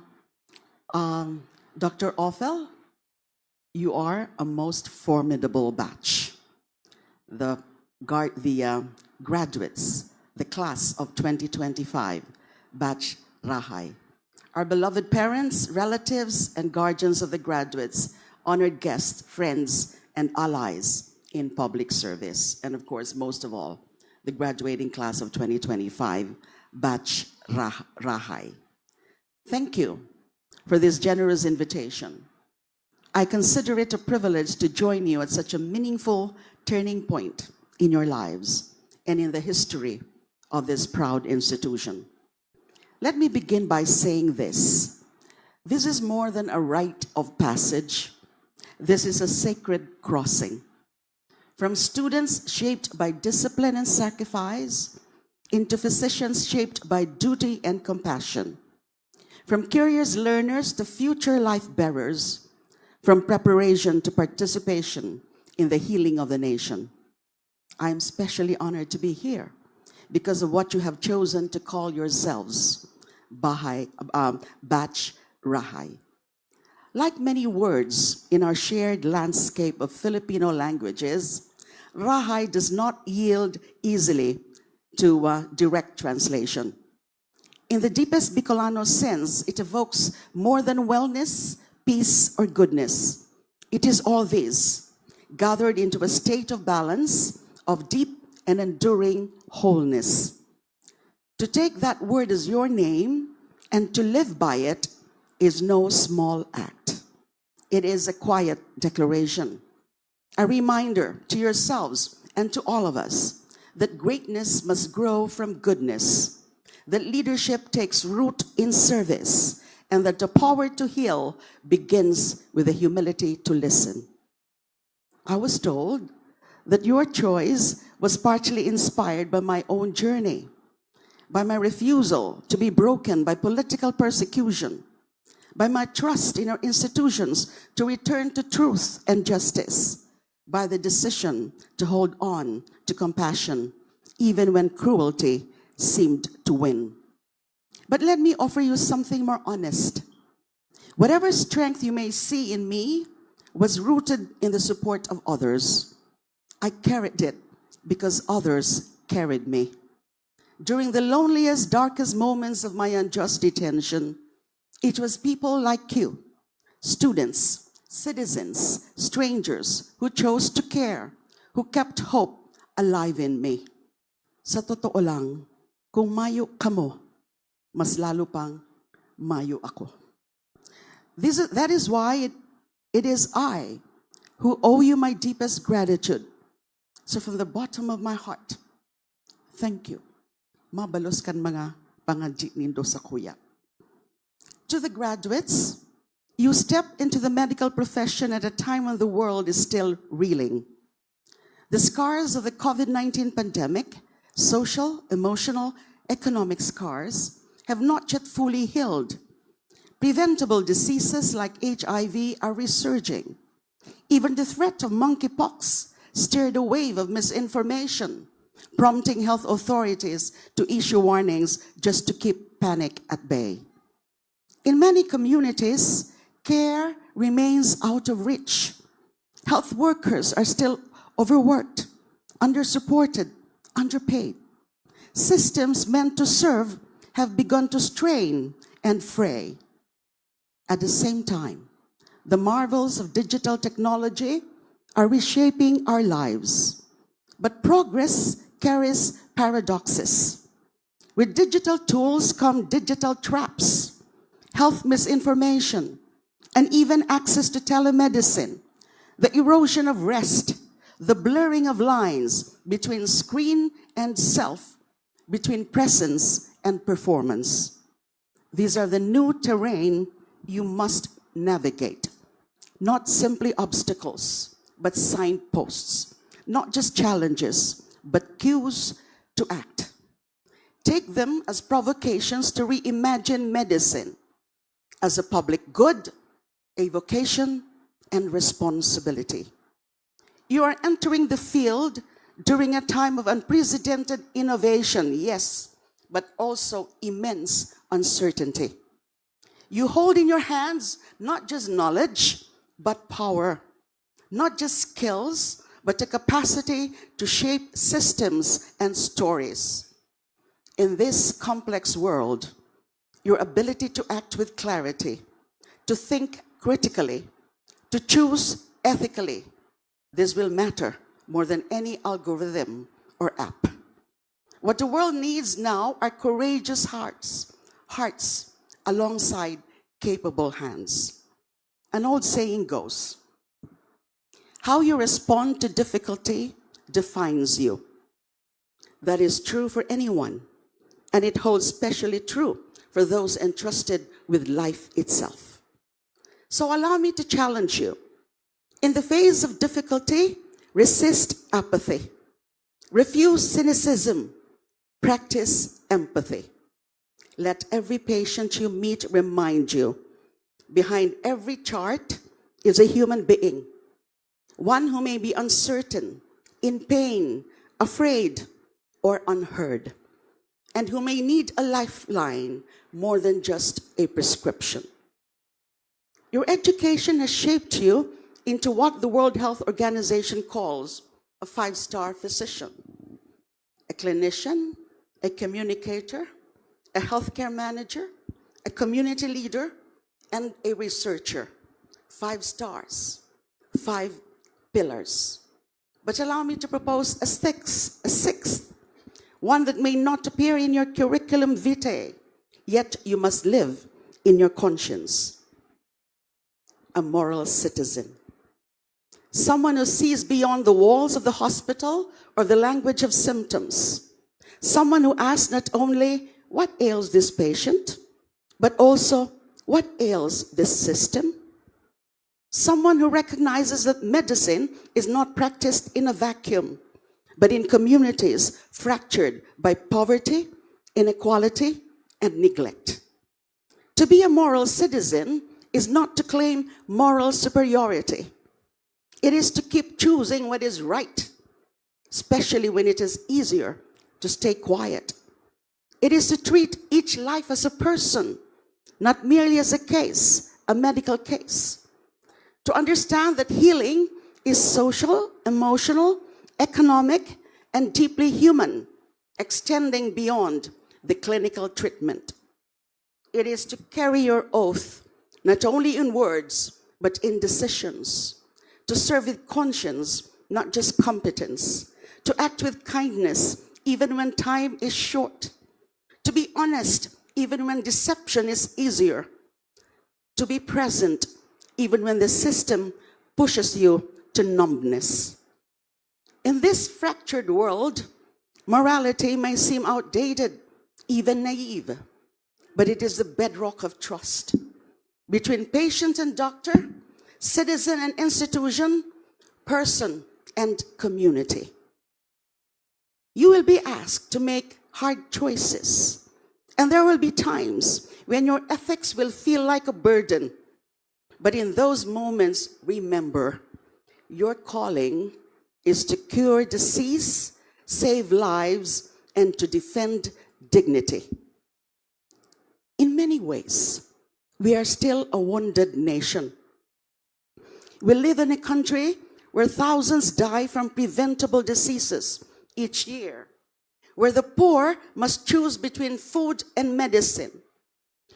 Dr. Ophel, you are a most formidable batch. The graduates, the class of 2025, Batch Rahay. Our beloved parents, relatives, and guardians of the graduates, honored guests, friends, and allies in public service, and of course, most of all, the graduating class of 2025, Batch Rahay. Thank you for this generous invitation. I consider it a privilege to join you at such a meaningful turning point in your lives and in the history of this proud institution. Let me begin by saying this. This is more than a rite of passage. This is a sacred crossing. From students shaped by discipline and sacrifice, into physicians shaped by duty and compassion. From curious learners to future life bearers, from preparation to participation in the healing of the nation. I am especially honored to be here because of what you have chosen to call yourselves, Batch Rahay. Like many words in our shared landscape of Filipino languages, Rahay does not yield easily to direct translation. In the deepest Bicolano sense, it evokes more than wellness, peace, or goodness. It is all these, gathered into a state of balance, of deep and enduring wholeness. To take that word as your name and to live by it is no small act. It is a quiet declaration, a reminder to yourselves and to all of us that greatness must grow from goodness, that leadership takes root in service, and that the power to heal begins with the humility to listen. I was told that your choice was partially inspired by my own journey, by my refusal to be broken by political persecution, by my trust in our institutions to return to truth and justice, by the decision to hold on to compassion, even when cruelty seemed to win. But let me offer you something more honest. Whatever strength you may see in me was rooted in the support of others. I carried it because others carried me. During the loneliest, darkest moments of my unjust detention, it was people like you, students, citizens, strangers, who chose to care, who kept hope alive in me. Sa totoo lang, kung mayo kamo, mas lalo pang mayo ako. That is why it is I who owe you my deepest gratitude. So from the bottom of my heart, thank you. Mabalos kan mga pangadji nindo sa kuya. To the graduates, you step into the medical profession at a time when the world is still reeling. The scars of the COVID-19 pandemic, social, emotional, economic scars, have not yet fully healed. Preventable diseases like HIV are resurging. Even the threat of monkeypox stirred a wave of misinformation, prompting health authorities to issue warnings just to keep panic at bay. In many communities, care remains out of reach. Health workers are still overworked, undersupported, underpaid. Systems meant to serve have begun to strain and fray. At the same time, the marvels of digital technology are reshaping our lives. But progress carries paradoxes. With digital tools come digital traps, health misinformation, and even access to telemedicine, the erosion of rest, the blurring of lines between screen and self, between presence and performance. These are the new terrain you must navigate. Not simply obstacles, but signposts. Not just challenges, but cues to act. Take them as provocations to reimagine medicine as a public good, a vocation, and responsibility. You are entering the field during a time of unprecedented innovation, yes, but also immense uncertainty. You hold in your hands not just knowledge, but power. Not just skills, but the capacity to shape systems and stories. In this complex world, your ability to act with clarity, to think critically, to choose ethically, this will matter more than any algorithm or app. What the world needs now are courageous hearts alongside capable hands. An old saying goes, how you respond to difficulty defines you. That is true for anyone, and it holds especially true for those entrusted with life itself. So allow me to challenge you. In the face of difficulty, resist apathy. Refuse cynicism. Practice empathy. Let every patient you meet remind you, behind every chart is a human being, one who may be uncertain, in pain, afraid, or unheard. and who may need a lifeline more than just a prescription. Your education has shaped you into what the World Health Organization calls a 5-star physician, a clinician, a communicator, a healthcare manager, a community leader, and a researcher. 5 stars, 5 pillars. But allow me to propose a sixth, one that may not appear in your curriculum vitae, yet you must live in your conscience. A moral citizen. Someone who sees beyond the walls of the hospital or the language of symptoms. Someone who asks not only, what ails this patient, but also, what ails this system? Someone who recognizes that medicine is not practiced in a vacuum, but in communities fractured by poverty, inequality, and neglect. To be a moral citizen is not to claim moral superiority. It is to keep choosing what is right, especially when it is easier to stay quiet. It is to treat each life as a person, not merely as a case, a medical case. To understand that healing is social, emotional, economic, and deeply human, extending beyond the clinical treatment. It is to carry your oath, not only in words, but in decisions. To serve with conscience, not just competence. To act with kindness, even when time is short. To be honest, even when deception is easier. To be present, even when the system pushes you to numbness. In this fractured world, morality may seem outdated, even naive, but it is the bedrock of trust between patient and doctor, citizen and institution, person and community. You will be asked to make hard choices, and there will be times when your ethics will feel like a burden. But in those moments, remember, your calling is to cure disease, save lives, and to defend dignity. In many ways, we are still a wounded nation. We live in a country where thousands die from preventable diseases each year, where the poor must choose between food and medicine,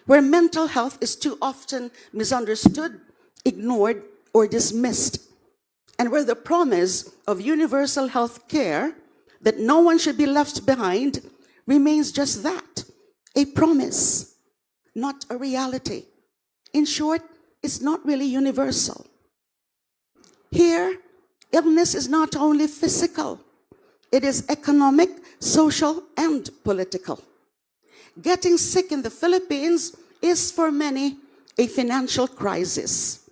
where mental health is too often misunderstood, ignored, or dismissed, and where the promise of universal health care, that no one should be left behind, remains just that, a promise, not a reality. In short, it's not really universal. Here, illness is not only physical, it is economic, social, and political. Getting sick in the Philippines is for many a financial crisis.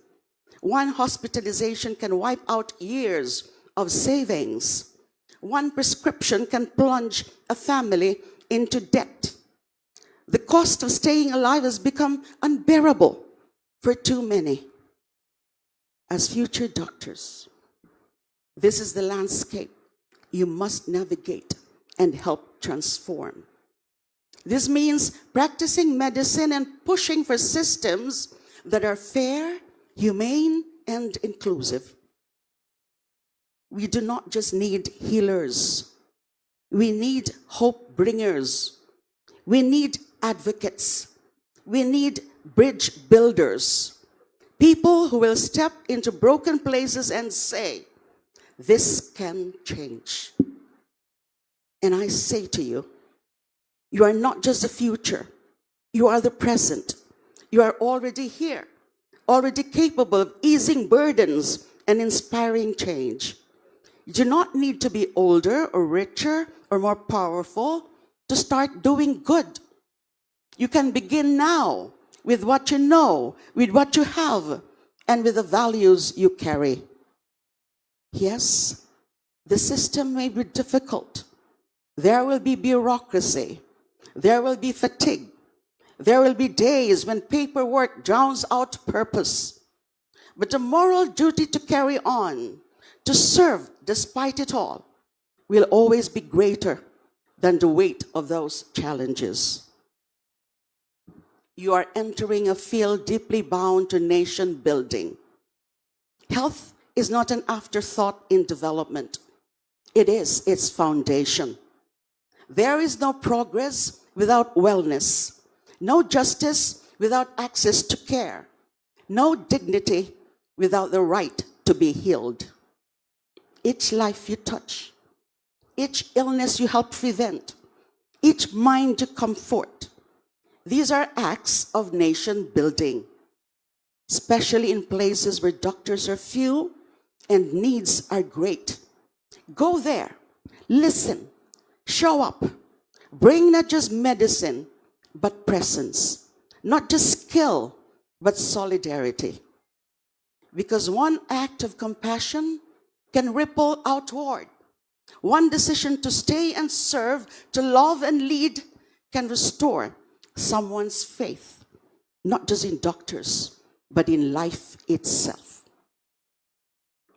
One hospitalization can wipe out years of savings. One prescription can plunge a family into debt. The cost of staying alive has become unbearable for too many. As future doctors, this is the landscape you must navigate and help transform. This means practicing medicine and pushing for systems that are fair, humane, and inclusive. We do not just need healers. We need hope bringers. We need advocates. We need bridge builders. People who will step into broken places and say, this can change. And I say to you, you are not just the future. You are the present. You are already here, already capable of easing burdens and inspiring change. You do not need to be older or richer or more powerful to start doing good. You can begin now with what you know, with what you have, and with the values you carry. Yes, the system may be difficult. There will be bureaucracy. There will be fatigue. There will be days when paperwork drowns out purpose. But the moral duty to carry on, to serve despite it all, will always be greater than the weight of those challenges. You are entering a field deeply bound to nation building. Health is not an afterthought in development. It is its foundation. There is no progress without wellness, no justice without access to care, no dignity without the right to be healed. Each life you touch, each illness you help prevent, each mind you comfort, these are acts of nation building, especially in places where doctors are few and needs are great. Go there, listen, show up, bring not just medicine, but presence, not just skill, but solidarity. Because one act of compassion can ripple outward. One decision to stay and serve, to love and lead, can restore someone's faith, not just in doctors, but in life itself.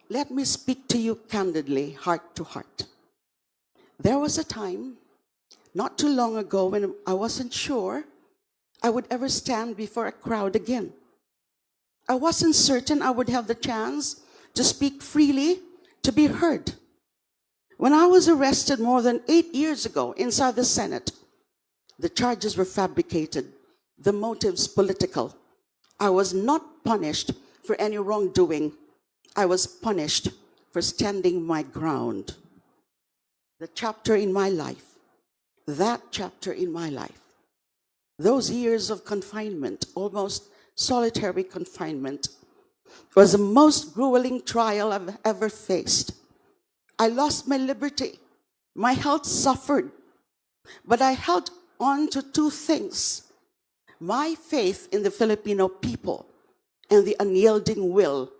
Let me speak to you candidly, heart to heart. There was a time, not too long ago, when I wasn't sure I would ever stand before a crowd again. I wasn't certain I would have the chance to speak freely, to be heard. When I was arrested more than 8 years ago inside the Senate, the charges were fabricated, the motives political. I was not punished for any wrongdoing. I was punished for standing my ground. The chapter in my life, that chapter in my life, those years of confinement, almost solitary confinement, was the most grueling trial I've ever faced. I lost my liberty. My health suffered. But I held on to two things: my faith in the Filipino people and the unyielding will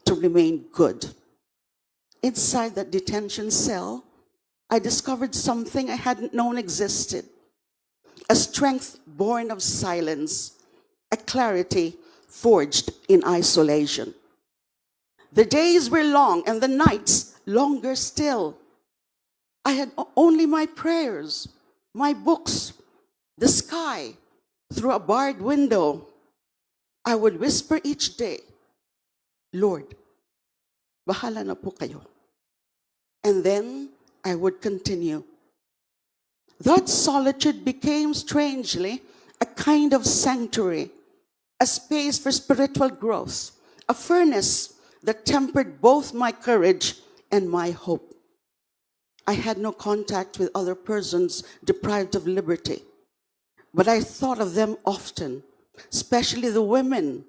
to remain good. Inside that detention cell, I discovered something I hadn't known existed: a strength born of silence, a clarity forged in isolation. The days were long and the nights longer still. I had only my prayers, my books, the sky through a barred window. I would whisper each day, "Lord, bahala na po kayo." And then I would continue. That solitude became strangely a kind of sanctuary, a space for spiritual growth, a furnace that tempered both my courage and my hope. I had no contact with other persons deprived of liberty, but I thought of them often, especially the women,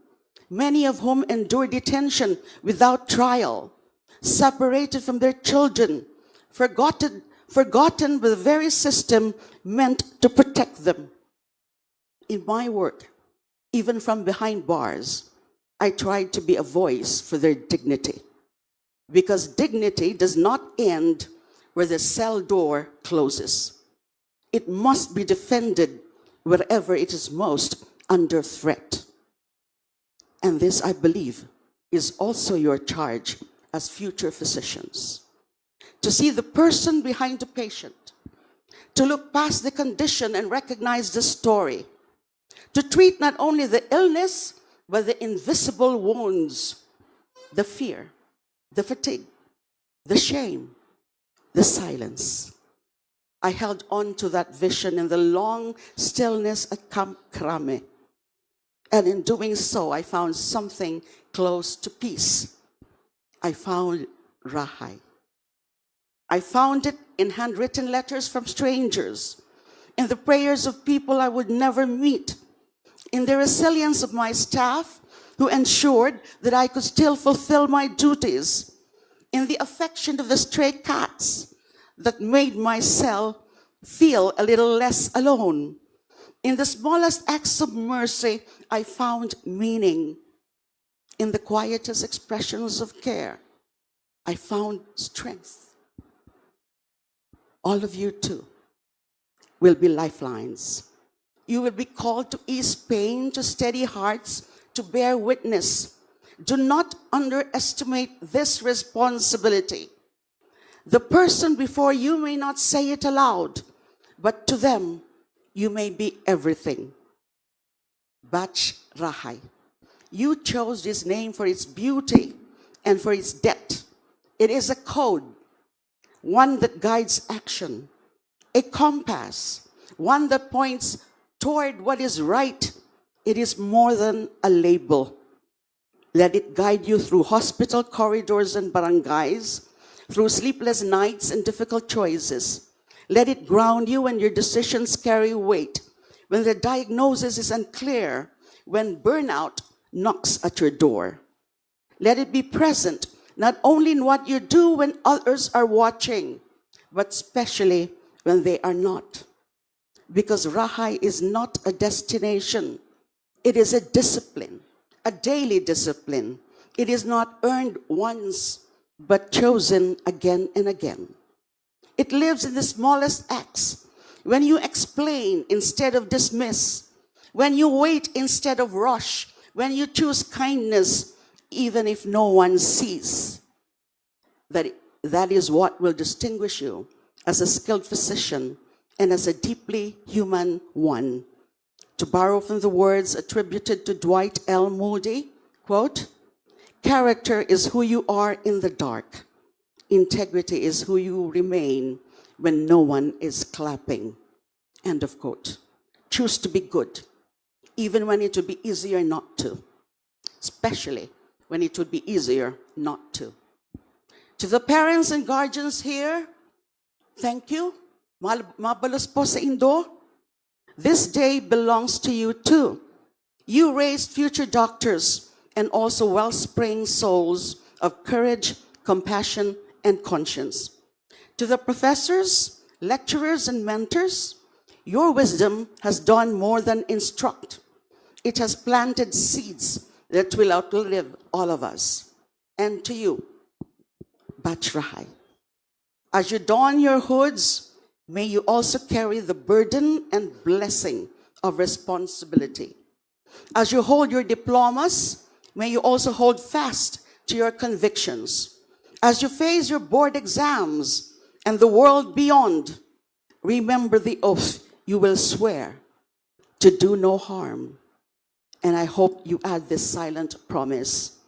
many of whom endured detention without trial, separated from their children, forgotten by the very system meant to protect them. In my work, even from behind bars, I tried to be a voice for their dignity, because dignity does not end where the cell door closes. It must be defended wherever it is most under threat. And this, I believe, is also your charge as future physicians: to see the person behind the patient, to look past the condition and recognize the story, to treat not only the illness, but the invisible wounds, the fear, the fatigue, the shame, the silence. I held on to that vision in the long stillness at Camp Krame. And in doing so, I found something close to peace. I found Rahay. I found it in handwritten letters from strangers, in the prayers of people I would never meet, in the resilience of my staff who ensured that I could still fulfill my duties, in the affection of the stray cats that made my cell feel a little less alone. In the smallest acts of mercy, I found meaning. In the quietest expressions of care, I found strength. All of you too will be lifelines. You will be called to ease pain, to steady hearts, to bear witness. Do not underestimate this responsibility. The person before you may not say it aloud, but to them, you may be everything. Batch Rahay. You chose this name for its beauty and for its depth. It is a code, one that guides action, a compass, one that points toward what is right. It is more than a label. Let it guide you through hospital corridors and barangays, through sleepless nights and difficult choices. Let it ground you when your decisions carry weight, when the diagnosis is unclear, when burnout knocks at your door. Let it be present, not only in what you do when others are watching, but especially when they are not. Because Rahay is not a destination. It is a discipline, a daily discipline. It is not earned once, but chosen again and again. It lives in the smallest acts. When you explain instead of dismiss, when you wait instead of rush, when you choose kindness even if no one sees. That is what will distinguish you as a skilled physician and as a deeply human one. To borrow from the words attributed to Dwight L. Moody, quote, "Character is who you are in the dark. Integrity is who you remain when no one is clapping." End of quote. Choose to be good, even when it would be easier not to, especially when it would be easier not to. To the parents and guardians here, thank you. Mabalos po sa Indo. This day belongs to you too. You raised future doctors and also wellspring souls of courage, compassion, and conscience. To the professors, lecturers, and mentors, your wisdom has done more than instruct. It has planted seeds that will outlive all of us. And to you, Batch Rahay, as you don your hoods, may you also carry the burden and blessing of responsibility. As you hold your diplomas, may you also hold fast to your convictions. As you face your board exams and the world beyond, remember the oath you will swear to do no harm. And I hope you add this silent promise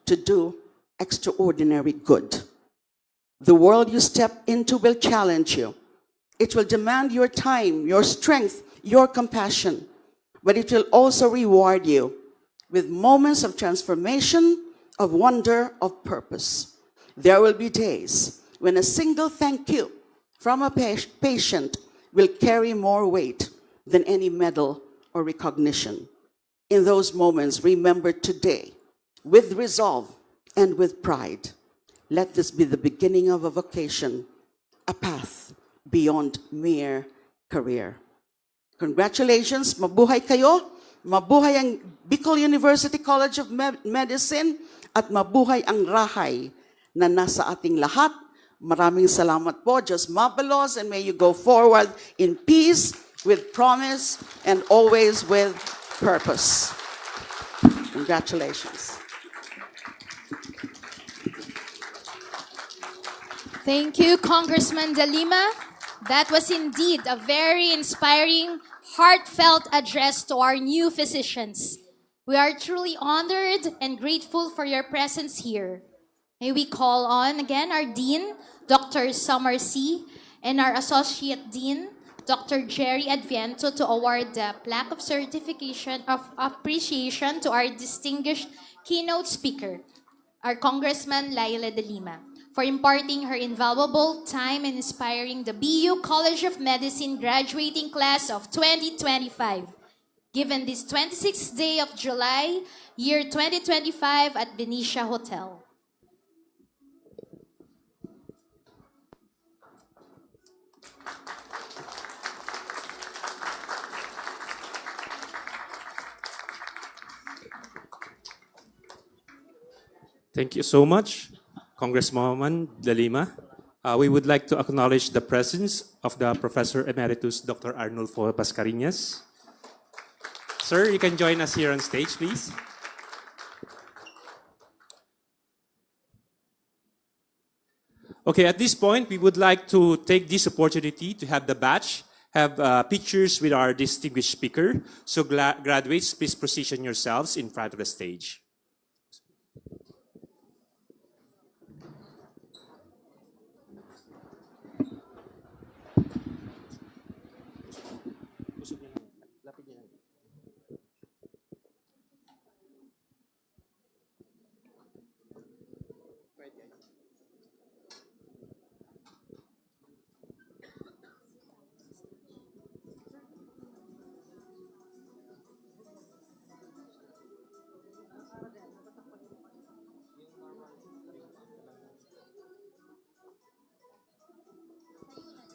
to do extraordinary good. The world you step into will challenge you. It will demand your time, your strength, your compassion, but it will also reward you with moments of transformation, of wonder, of purpose. There will be days when a single thank you from a patient will carry more weight than any medal or recognition. In those moments, remember today, with resolve and with pride, let this be the beginning of a vocation, a path beyond mere career. Congratulations, mabuhay kayo, mabuhay ang Bicol University College of Medicine, at mabuhay ang Rahay na nasa ating lahat. Maraming salamat po, Diyos mabalos, and may you go forward in peace, with promise, and always with purpose. Congratulations. Thank you, Congressman De Lima. That was indeed a very inspiring, heartfelt address to our new physicians. We are truly honored and grateful for your presence here. May we call on again our Dean, Dr. Summer C., and our Associate Dean, Dr. Jerry Adviento, to award the plaque of certification of appreciation to our distinguished keynote speaker, our Congressman Laila De Lima, for imparting her invaluable time and inspiring the BU College of Medicine graduating class of 2025, given this 26th day of July, year 2025 at Venetia Hotel. Thank you so much, Congresswoman De Lima. We would like to acknowledge the presence of the Professor Emeritus Dr. Arnulfo Mascareñas. Sir, you can join us here on stage, please. Okay, at this point, we would like to take this opportunity to have the batch have pictures with our distinguished speaker. So graduates, please position yourselves in front of the stage.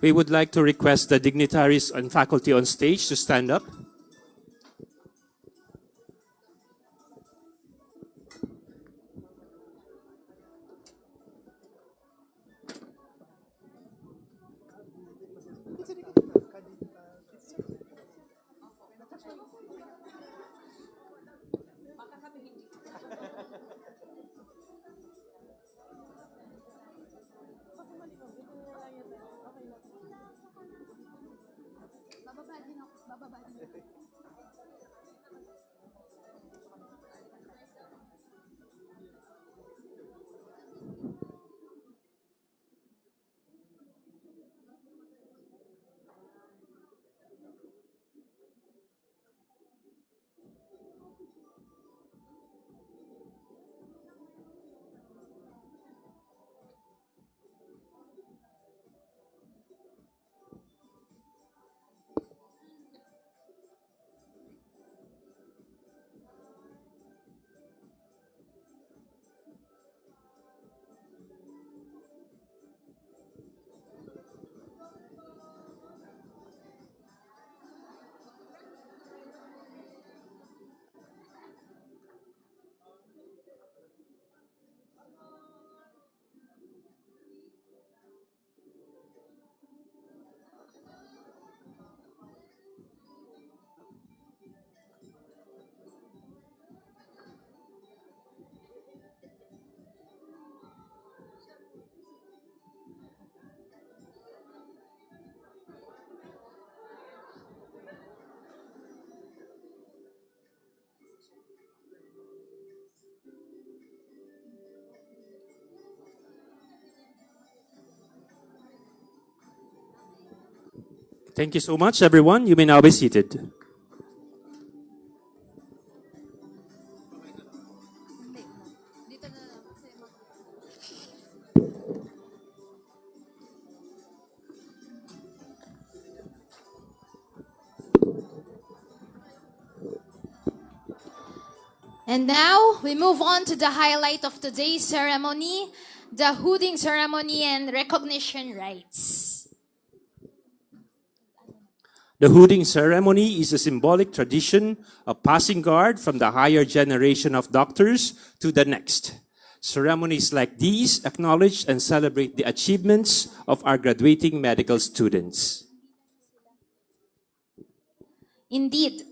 We would like to request the dignitaries and faculty on stage to stand up. Thank you so much, everyone. You may now be seated. And now we move on to the highlight of today's ceremony, the hooding ceremony and recognition rites. The hooding ceremony is a symbolic tradition of passing guard from the higher generation of doctors to the next. Ceremonies like these acknowledge and celebrate the achievements of our graduating medical students. Indeed,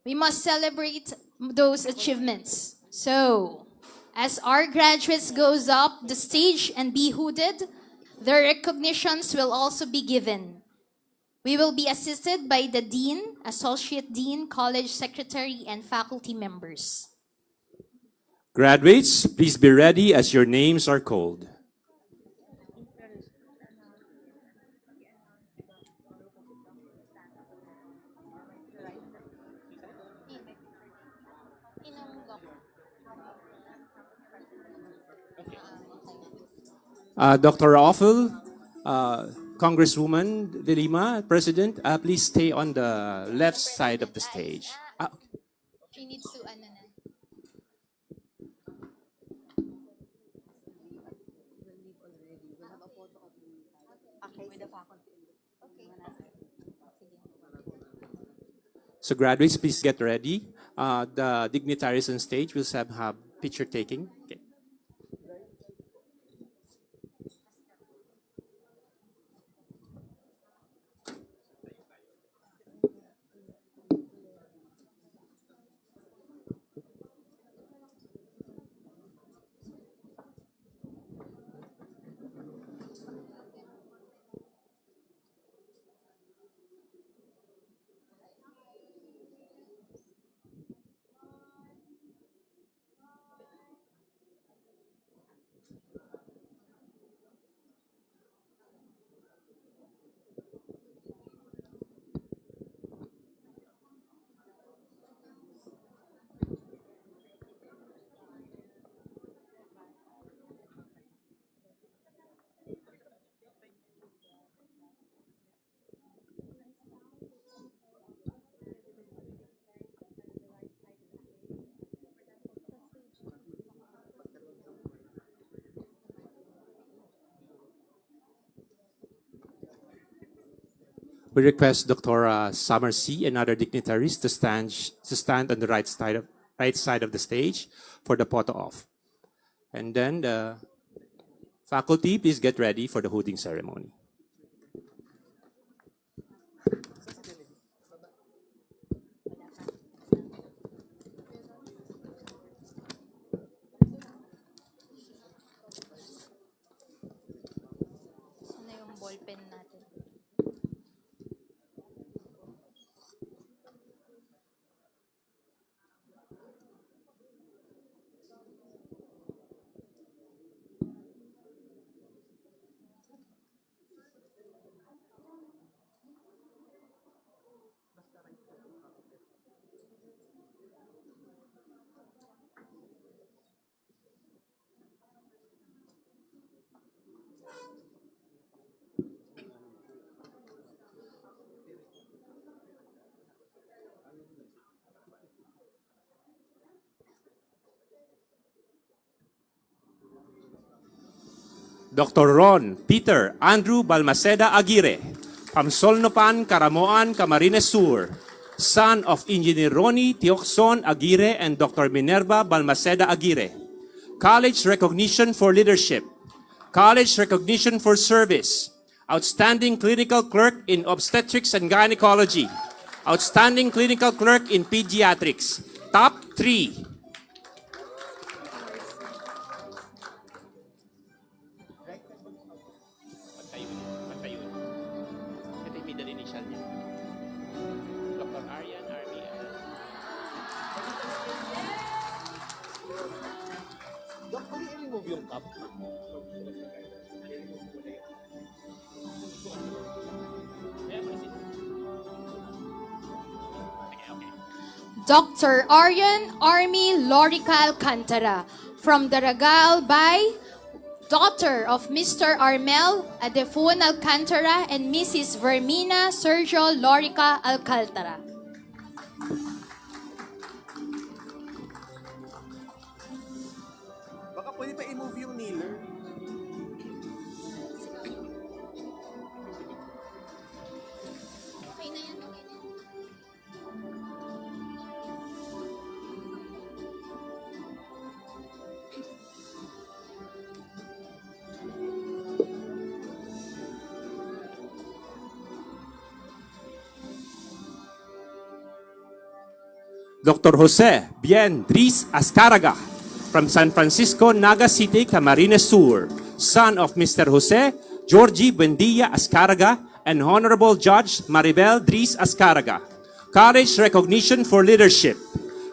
we must celebrate those achievements. So, as our graduates goes up the stage and be hooded, their recognitions will also be given. We will be assisted by the Dean, Associate Dean, College Secretary, and faculty members. Graduates, please be ready as your names are called. Dr. Offel, Congresswoman De Lima, President, please stay on the left side of the stage. She needs to, So graduates, please get ready. The dignitaries on stage will have picture taking. Okay. We request Dr. Summer C. and other dignitaries to stand on the right side of the stage for the photo off. And then the faculty, please get ready for the hooting ceremony. Ano yung ballpen natin? Dr. Ron Peter Andrew Balmaceda Aguirre, from Solnopan, Caramoan, Camarines Sur, son of Engineer Ronnie Tioxon Aguirre and Dr. Minerva Balmaceda Aguirre. College recognition for leadership. College recognition for service. Outstanding clinical clerk in obstetrics and gynecology. Outstanding clinical clerk in pediatrics. Top 3. Dr. Aryan Army Lorica Alcantara, from Daragal by daughter of Mr. Armel Adefun Alcantara and Mrs. Vermina Sergio Lorica Alcantara. Baka pwede pa i-move yung kneeler. Okay na yan, okay na. Dr. Jose Bien Dris Azcárraga, from San Francisco, Naga City, Camarines Sur, son of Mr. Jose Georgie Buendia Azcárraga and Honorable Judge Maribel Dris Azcárraga. College recognition for leadership.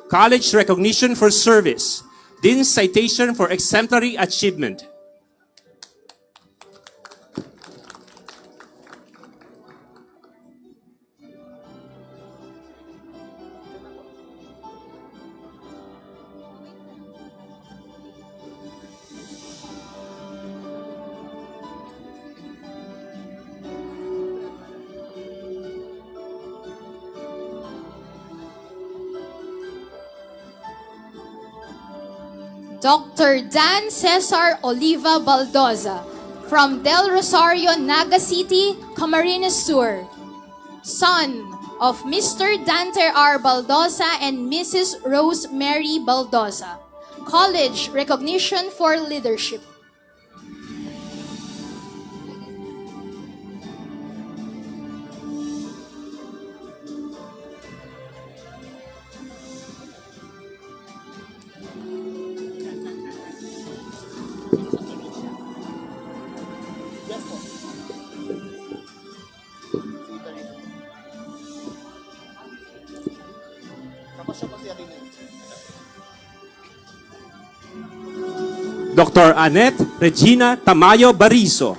College recognition for service. Dean's citation for exemplary achievement. Dr. Dan Cesar Oliva Baldoza, from Del Rosario, Naga City, Camarines Sur, son of Mr. Dante R. Baldoza and Mrs. Rosemary Baldoza. College recognition for leadership. Dr. Annette Regina Tamayo Bariso,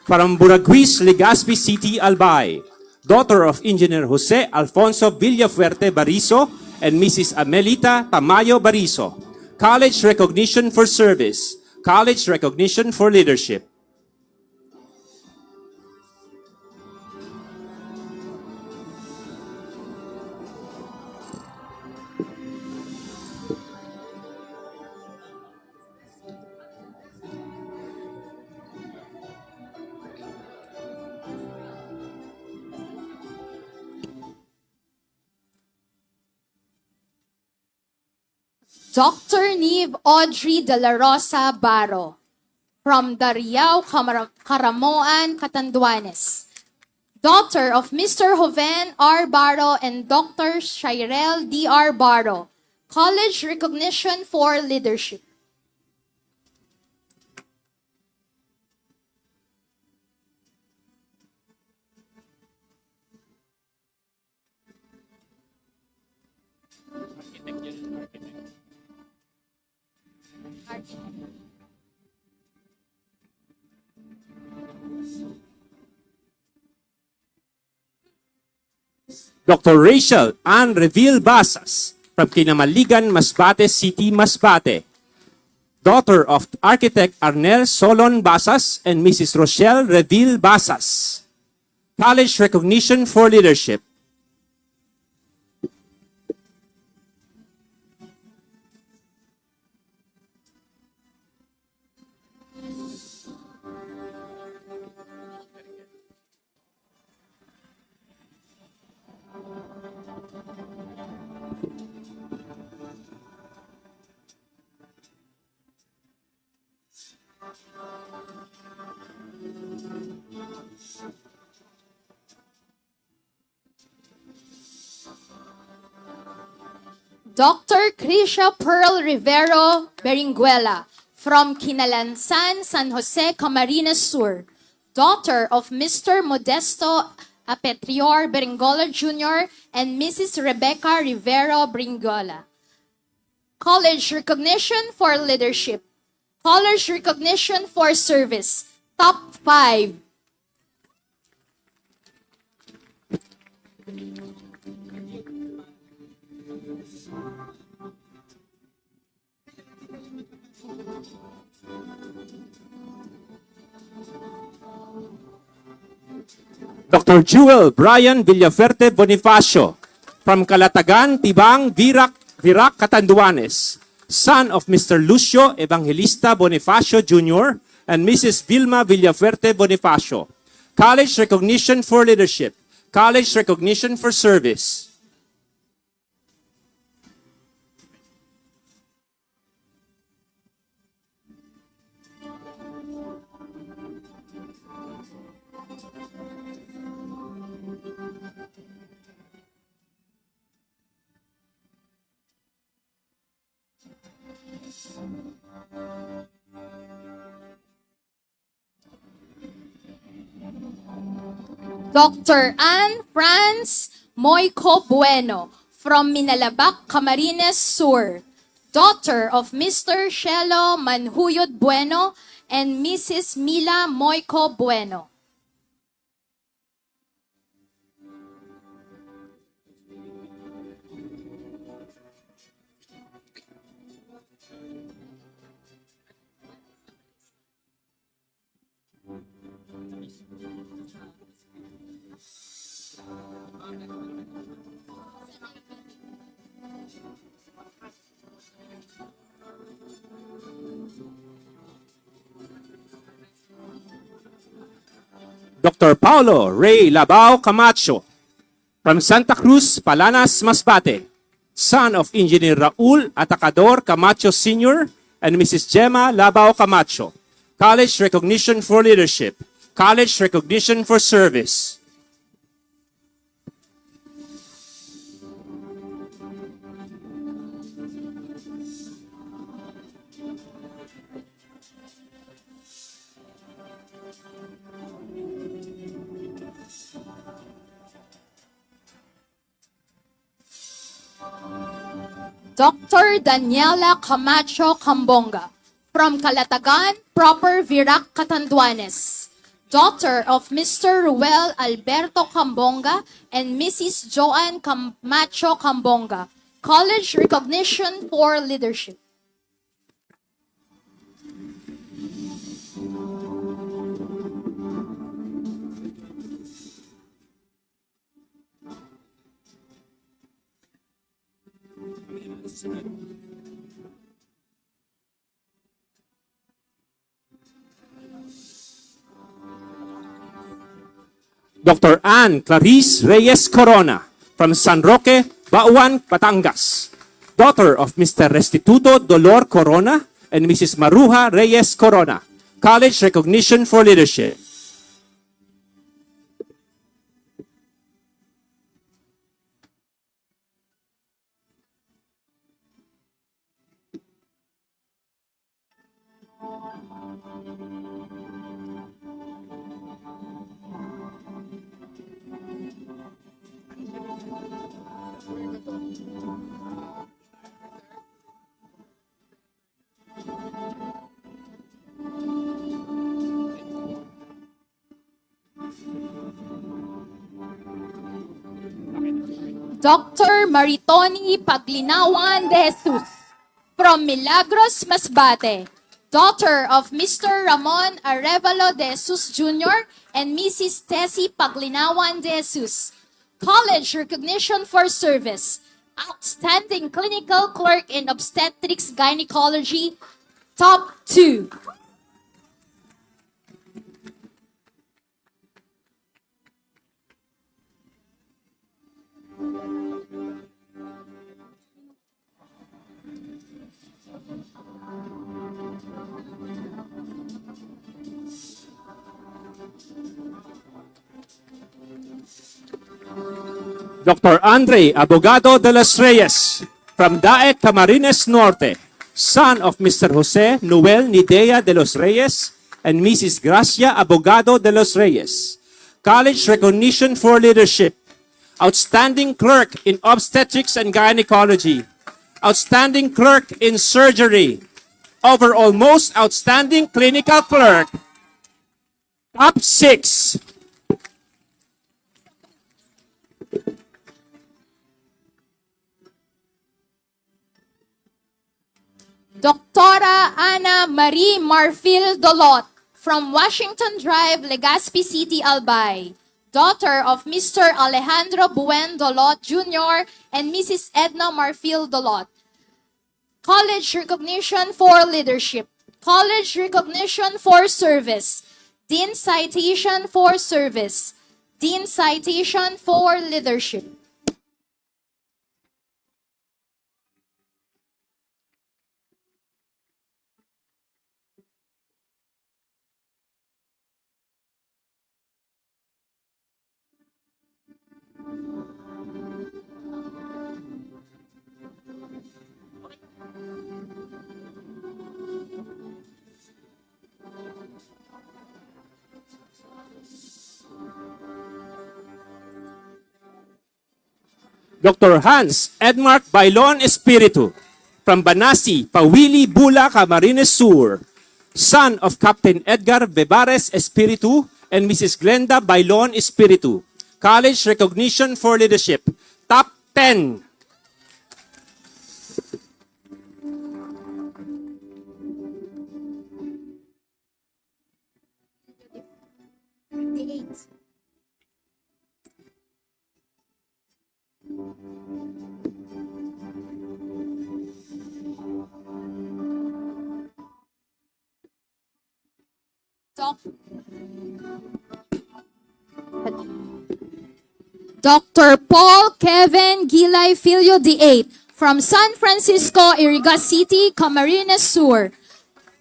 from Buraguis, Legazpi City, Albay, daughter of Engineer Jose Alfonso Villafuerte Bariso and Mrs. Amelita Tamayo Bariso. College recognition for service. College recognition for leadership. Dr. Neve Audrey De La Rosa Baro from Dariao, Caramoan, Catanduanes. Daughter of Mr. Joven R. Baro and Dr. Shirel D. R. Baro. College Recognition for Leadership. Dr. Rachel Ann Reville Basas from Kinamaligan, Masbate City, Masbate. Daughter of Architect Arnel Solon Basas and Mrs. Rochelle Reville Basas. College Recognition for Leadership. Dr. Krisha Pearl Rivero Beringuela from Kinalansan, San Jose, Camarines Sur. Daughter of Mr. Modesto Apetrior Beringola Jr. and Mrs. Rebecca Rivero Beringola. College Recognition for Leadership. College Recognition for Service. Top 5. Dr. Jewel Brian Villaferte Bonifacio from Calatagan, Tibang, Virac, Catanduanes. Son of Mr. Lucio Evangelista Bonifacio Jr. and Mrs. Vilma Villaferte Bonifacio. College Recognition for Leadership. College Recognition for Service. Dr. Anne France Moico Bueno from Minalabac, Camarines Sur. Daughter of Mr. Shelo Manhuyod Bueno and Mrs. Mila Moico Bueno. Dr. Paulo Ray Labao Camacho from Santa Cruz, Palanas, Masbate. Son of Engineer Raul Atacador Camacho Sr. and Mrs. Gemma Labao Camacho. College Recognition for Leadership. College Recognition for Service. Dr. Daniela Camacho Cambonga from Calatagan, proper Virac, Catanduanes. Daughter of Mr. Ruel Alberto Cambonga and Mrs. Joanne Camacho Cambonga. College Recognition for Leadership. Dr. Ann Clarice Reyes Corona from San Roque, Bauan, Batangas. daughter of Mr. Restituto Dolor Corona and Mrs. Maruja Reyes Corona. College recognition for leadership. Dr. Maritoni Paglinawan de Jesus from Milagros, Masbate, daughter of Mr. Ramon Arevalo de Jesus Jr. and Mrs. Tessie Paglinawan de Jesus. College recognition for service. Outstanding clinical clerk in obstetrics gynecology, top 2. Dr. Andre Abogado de los Reyes from Daet, Camarines Norte, son of Mr. Jose Noel Nidea de los Reyes and Mrs. Gracia Abogado de los Reyes. College recognition for leadership. Outstanding clerk in obstetrics and gynecology. Outstanding clerk in surgery. Overall most outstanding clinical clerk. Top 6. Doctora Ana Marie Marfil Dolot from Washington Drive, Legazpi City, Albay, daughter of Mr. Alejandro Buen Dolot Jr. and Mrs. Edna Marfil Dolot. College recognition for leadership. College recognition for service. Dean citation for service. Dean citation for leadership. Dr. Hans Edmark Bailon Espiritu from Banasi, Pawili, Bula, Camarines Sur, son of Captain Edgar Bebares Espiritu and Mrs. Glenda Bailon Espiritu. College recognition for leadership. Top 10. The 8. Dr. Paul Kevin Gilay Filio D8 from San Francisco, Iriga City, Camarines Sur,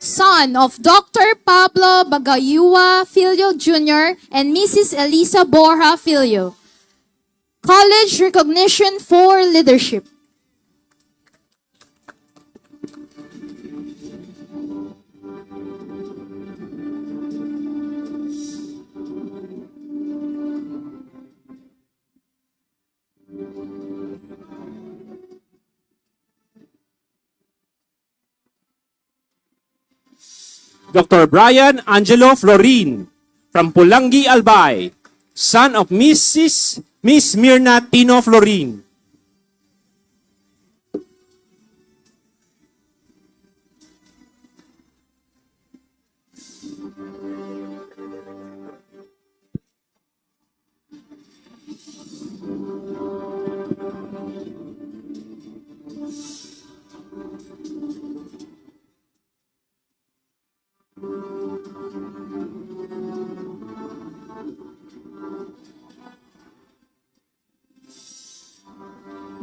son of Dr. Pablo Bagayua Filio Jr. and Mrs. Elisa Borja Filio. College recognition for leadership. Dr. Brian Angelo Florin from Pulangi, Albay, son of Miss Mirna Tino Florin.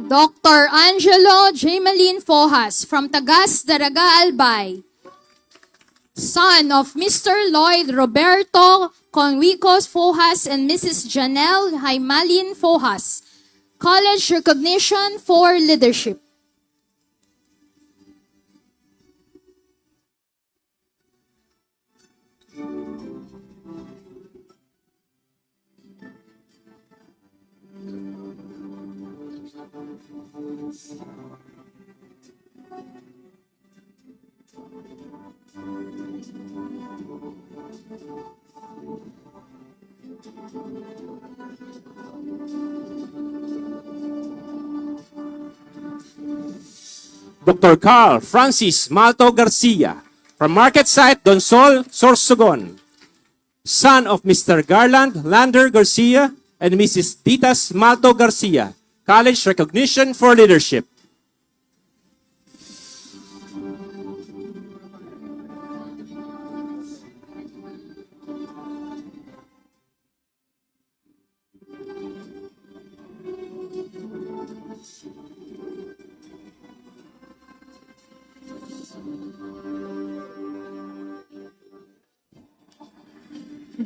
Dr. Angelo Jameline Fojas from Tagas, Daraga, Albay, son of Mr. Lloyd Roberto Conwicos Fojas and Mrs. Janelle Jaimalin Fojas, college recognition for leadership. Dr. Carl Francis Malto Garcia from Market Site, Donsol, Sorsogon, son of Mr. Garland Lander Garcia and Mrs. Titas Malto Garcia, college recognition for leadership.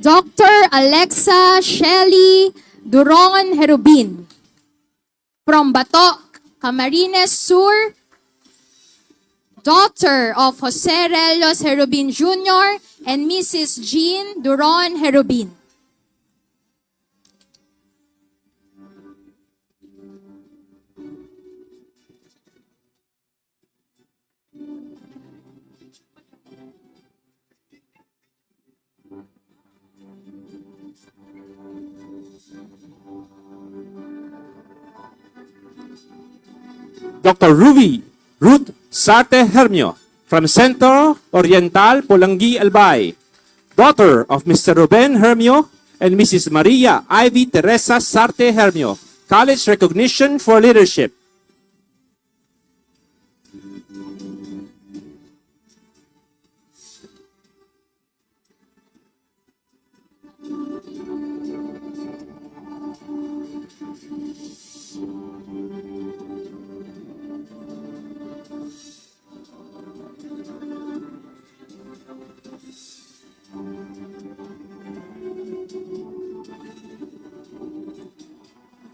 Dr. Alexa Shelly Duron Herubin from Batok, Camarines Sur, daughter of Jose Relos Herubin Jr. and Mrs. Jean Duron Herubin. Dr. Ruth Sarte Hermio from Centro Oriental, Pulangi, Albay, daughter of Mr. Ruben Hermio and Mrs. Maria Ivy Teresa Sarte Hermio, college recognition for leadership.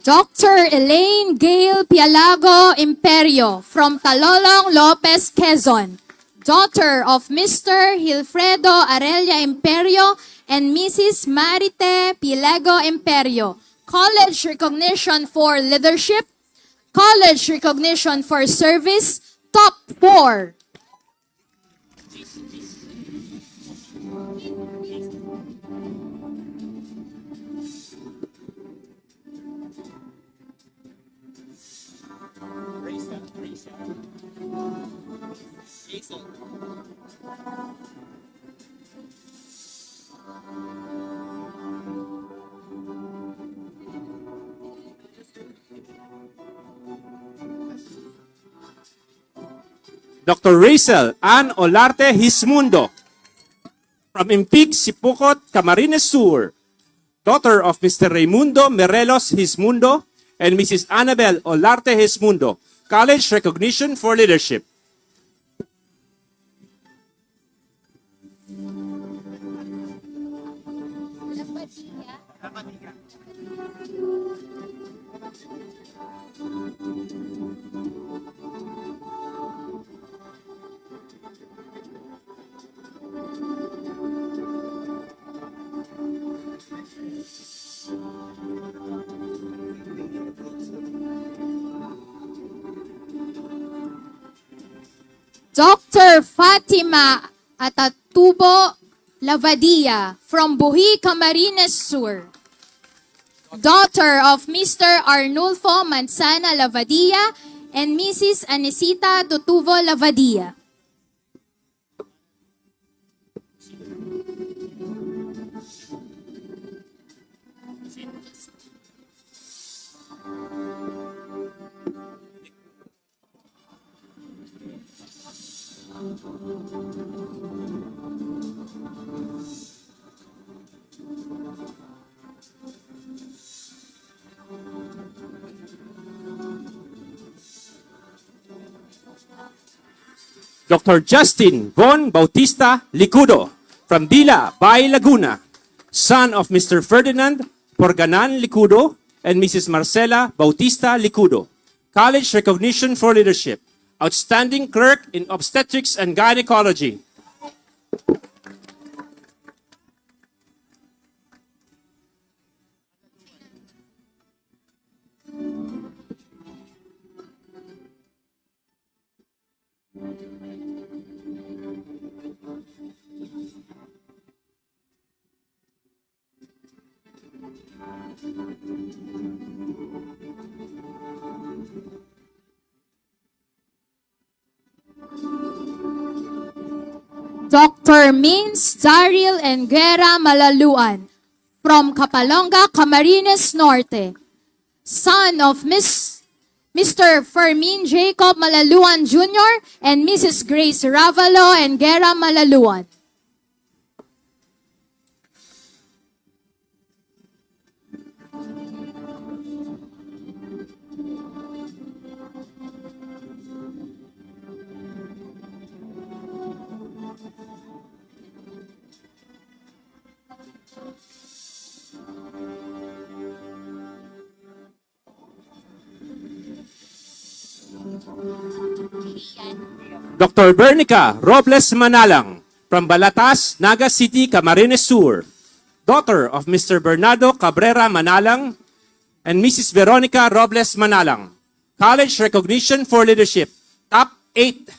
Dr. Elaine Gail Pialago Imperio from Talolong, Lopez, Quezon, daughter of Mr. Hilfredo Arelia Imperio and Mrs. Marite Pilago Imperio, college recognition for leadership, college recognition for service, top 4. Dr. Rachel Ann Olarte Hismundo from Impig, Sipukot, Camarines Sur, daughter of Mr. Raimundo Merelos Hismundo and Mrs. Annabel Olarte Hismundo, college recognition for leadership. Dr. Fatima Atatubo Lavadia from Buhi, Camarines Sur, daughter of Mr. Arnulfo Manzana Lavadia and Mrs. Anisita Tutubo Lavadia. Dr. Justin Von Bautista Licudo from Dila, Bay, Laguna, son of Mr. Ferdinand Porganan Licudo and Mrs. Marcela Bautista Licudo. College recognition for leadership. Outstanding clerk in obstetrics and gynecology. Dr. Mins Daryl Enguera Malaluan from Kapalonga, Camarines Norte, son of Mr. Fermin Jacob Malaluan Jr. and Mrs. Grace Ravalo Enguera Malaluan. Dr. Bernica Robles Manalang from Balatas, Naga City, Camarines Sur, daughter of Mr. Bernardo Cabrera Manalang and Mrs. Veronica Robles Manalang. College recognition for leadership. Top 8.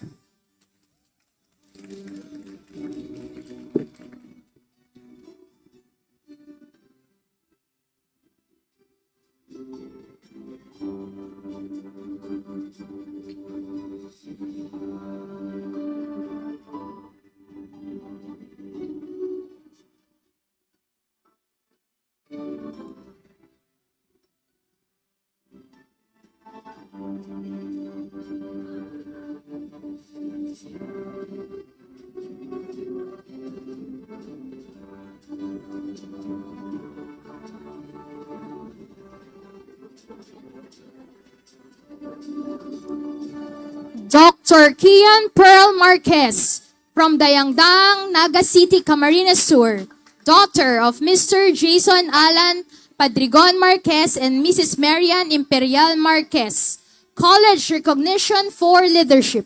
Dr. Kian Pearl Marquez from Dayangdang, Naga City, Camarines Sur, daughter of Mr. Jason Alan Padrigon Marquez and Mrs. Marian Imperial Marquez. College recognition for leadership.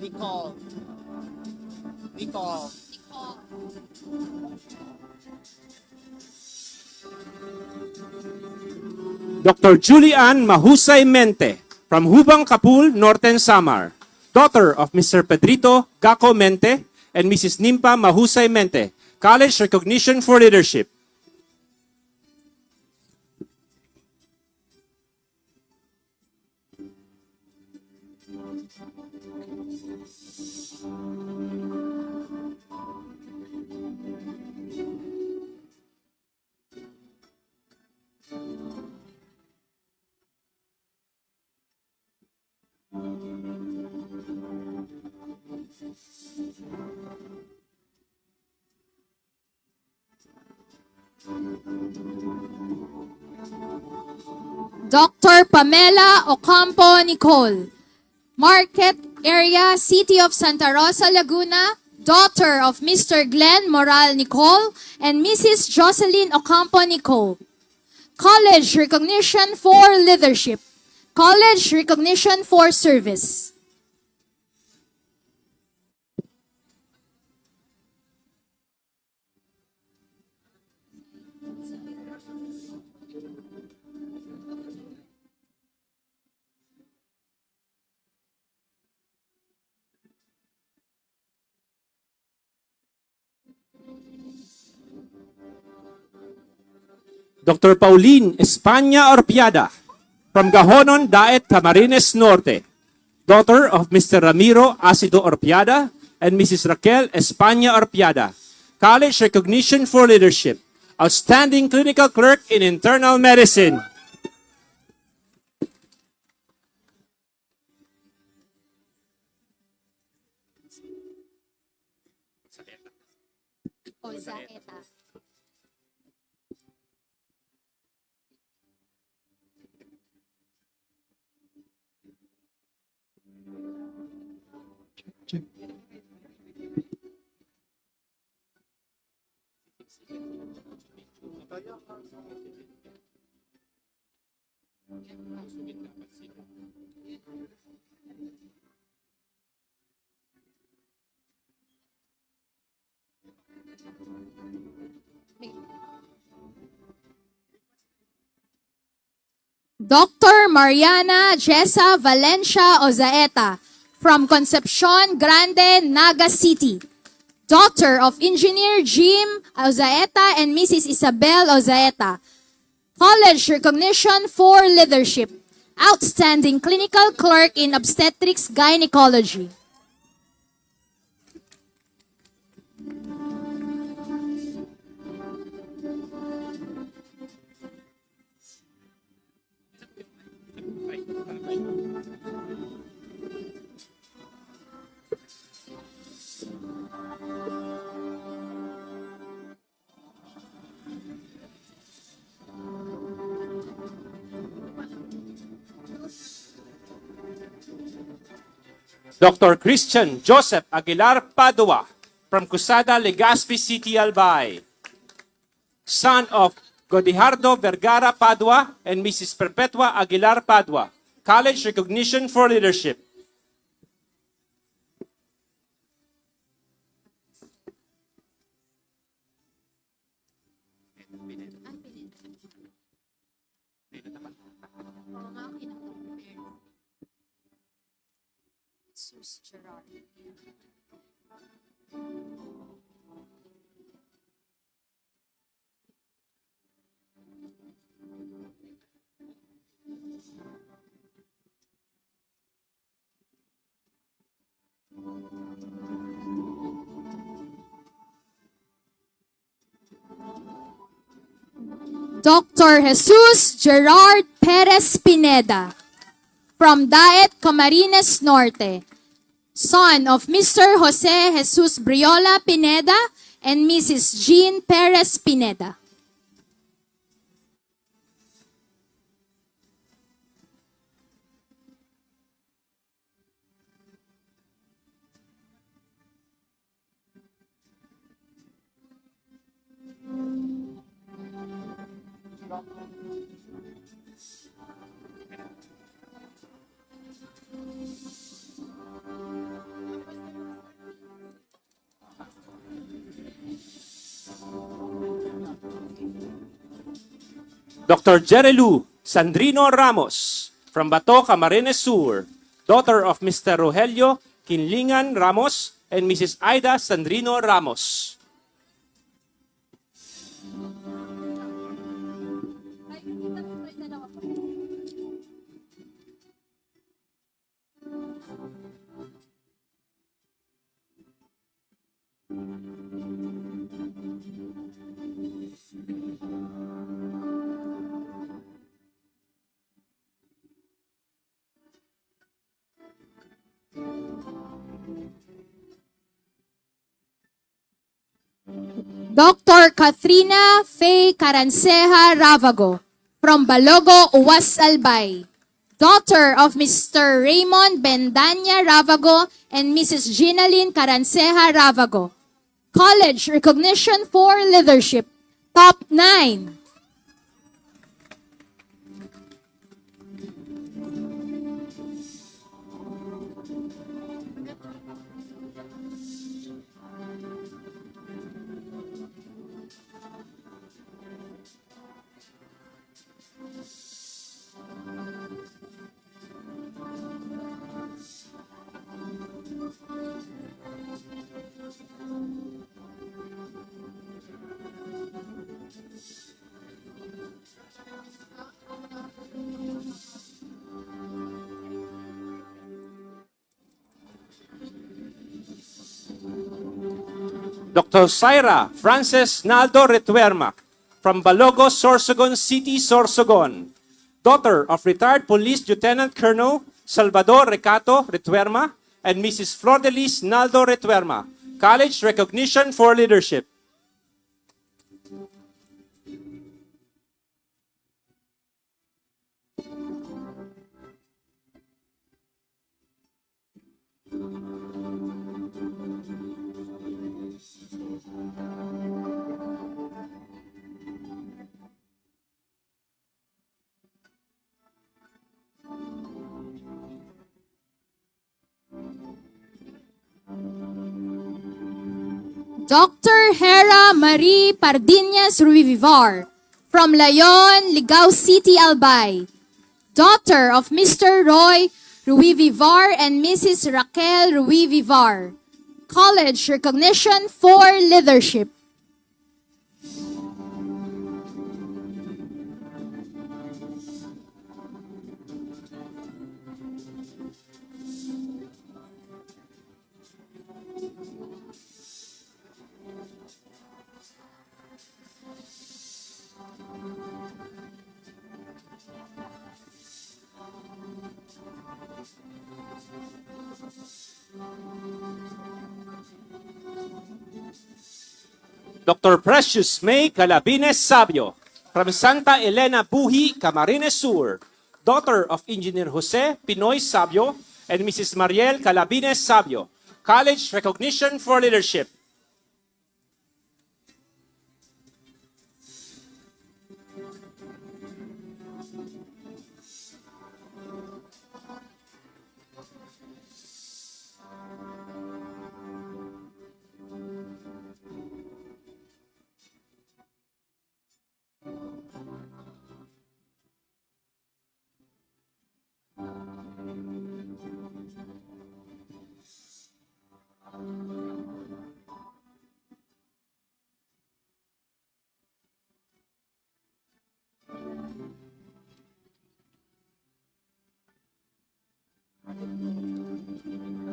Nicole. Dr. Julian Mahusay Mente from Hubang Kapul, Northern Samar, daughter of Mr. Pedrito Gaco Mente and Mrs. Nimpa Mahusay Mente. College recognition for leadership. Dr. Pamela Ocampo Nicole, Market Area, City of Santa Rosa, Laguna, daughter of Mr. Glenn Moral Nicole and Mrs. Jocelyn Ocampo Nicole. College recognition for leadership. College recognition for service. Dr. Pauline España Orpiada from Gahonon, Daet, Camarines Norte, daughter of Mr. Ramiro Acido Orpiada and Mrs. Raquel España Orpiada. College Recognition for Leadership. Outstanding Clinical Clerk in Internal Medicine. O Zaeta. Dr. Mariana Jessa Valencia Ozaeta from Concepcion Grande, Naga City. Daughter of Engineer Jim Ozaeta and Mrs. Isabel Ozaeta. College Recognition for Leadership. Outstanding Clinical Clerk in Obstetrics Gynecology. Dr. Christian Joseph Aguilar Padua from Cusada, Legazpi City, Albay. Son of Godijardo Vergara Padua and Mrs. Perpetua Aguilar Padua. College Recognition for Leadership. Dr. Jesus Gerard Perez Pineda from Daet, Camarines Norte. Son of Mr. Jose Jesus Briola Pineda and Mrs. Jean Perez Pineda. Dr. Jerelu Sandrino Ramos from Bato, Camarines Sur. Daughter of Mr. Rogelio Kinlingan Ramos and Mrs. Aida Sandrino Ramos. Dr. Katrina Faye Caranceja Ravago from Balogo, Uwas Albay. Daughter of Mr. Raymond Bendanya Ravago and Mrs. Ginaline Caranceja Ravago. College Recognition for Leadership. Top 9. Dr. Syra Frances Naldo Retuerma from Balogo, Sorsogon City, Sorsogon. Daughter of retired Police Lieutenant Colonel Salvador Recato Retuerma and Mrs. Flordelis Naldo Retuerma. College Recognition for Leadership. Dr. Hera Marie Pardinas Ruivivar from Layon, Ligao City, Albay. Daughter of Mr. Roy Ruivivar and Mrs. Raquel Ruivivar. College Recognition for Leadership. Dr. Precious May Calabines Sabio from Santa Elena Buhi, Camarines Sur. Daughter of Engineer Jose Pinoy Sabio and Mrs. Mariel Calabines Sabio. College Recognition for Leadership.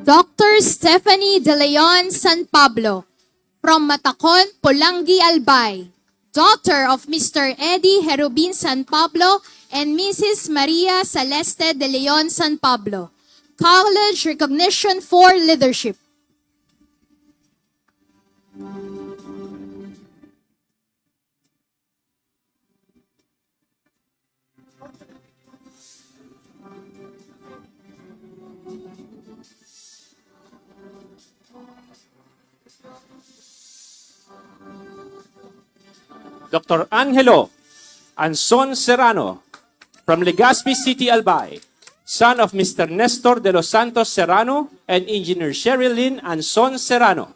Dr. Stephanie De Leon San Pablo from Matacon, Pulangi, Albay. Daughter of Mr. Eddie Herubin San Pablo and Mrs. Maria Celeste De Leon San Pablo. College Recognition for Leadership. Dr. Angelo Anson Serrano from Legazpi City, Albay. Son of Mr. Nestor de los Santos Serrano and Engineer Sherilyn Anson Serrano.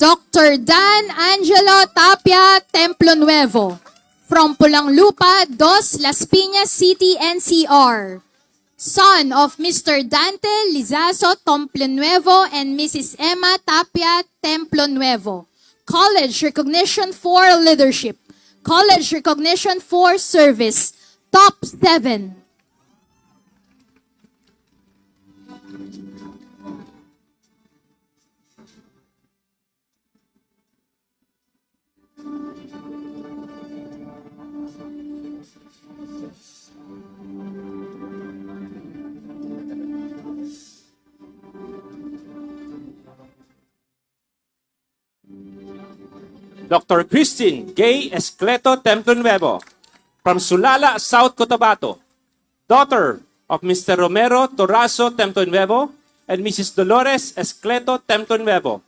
Dr. Dan Angelo Tapia Templo Nuevo from Pulanglupa, Dos Las Piñas City, NCR. Son of Mr. Dante Lizazo Templo Nuevo and Mrs. Emma Tapia Templo Nuevo. College Recognition for Leadership. College Recognition for Service. Top 7. Dr. Christine Gay Escleto Templo Nuevo from Sulala, South Cotabato. Daughter of Mr. Romero Torazo Templo Nuevo and Mrs. Dolores Escleto Templo Nuevo.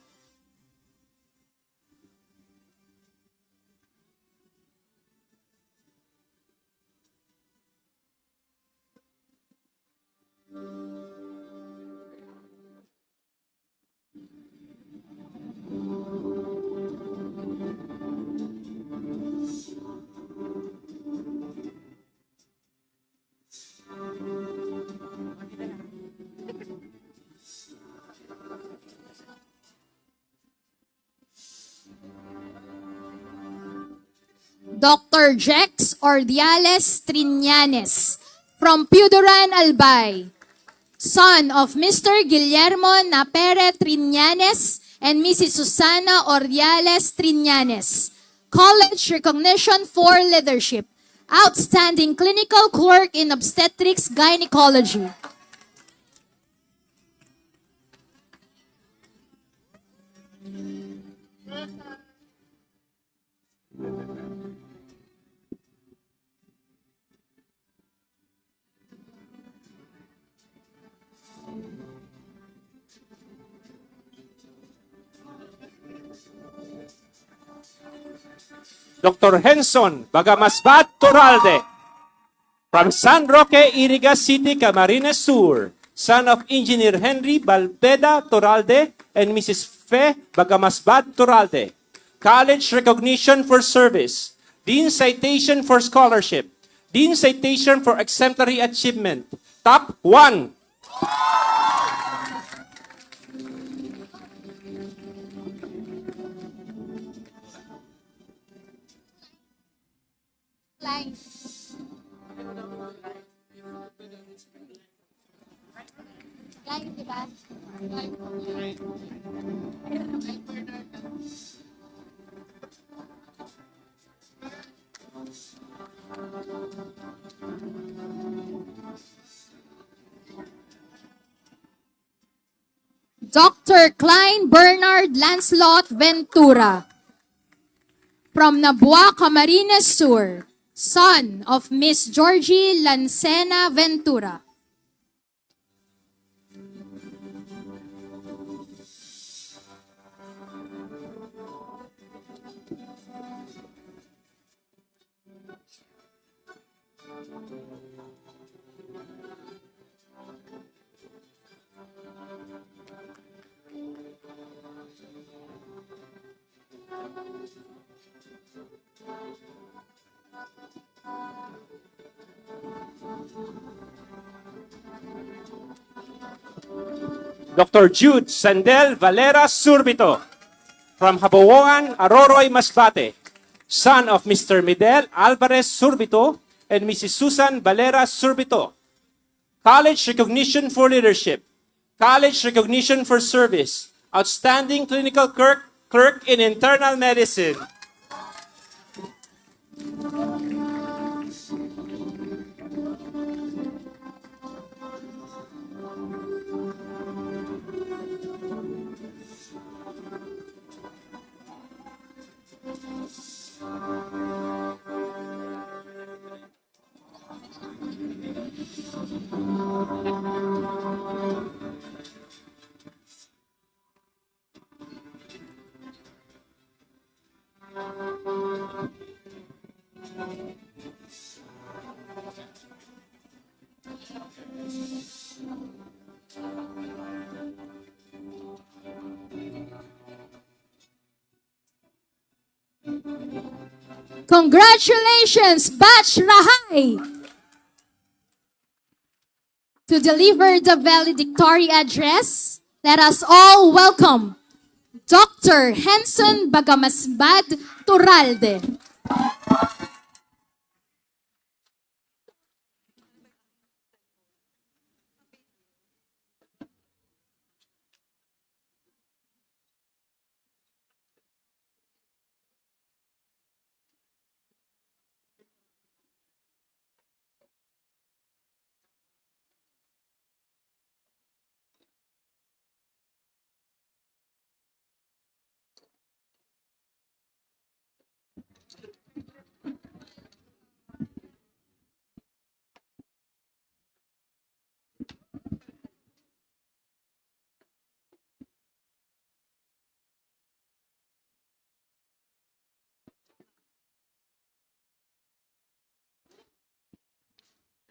Dr. Jex Ordiales Triñanes from Piuduran, Albay, son of Mr. Guillermo Napere Triñanes and Mrs. Susana Ordiales Triñanes. College recognition for leadership. Outstanding clinical clerk in obstetrics gynecology. Dr. Henson Bagamasbat Turalde from San Roque, Iriga City, Camarines Sur, son of Engineer Henry Balbeda Turalde and Mrs. Fe Bagamasbat Turalde. College recognition for service, Dean Citation for scholarship, Dean Citation for exemplary achievement. Top 1. Klein. Klein, di ba? Dr. Klein Bernard Lancelot Ventura from Nabua, Camarines Sur, son of Miss Georgie Lancena Ventura. Dr. Jude Sandel Valera Surbito from Habawangan, Aroroy, Masbate, son of Mr. Midel Alvarez Surbito and Mrs. Susan Valera Surbito. College recognition for leadership, college recognition for service, outstanding clinical clerk in internal medicine. Congratulations, Batch Rahay! To deliver the valedictory address, let us all welcome Dr. Henson Bagamasbad Turalde.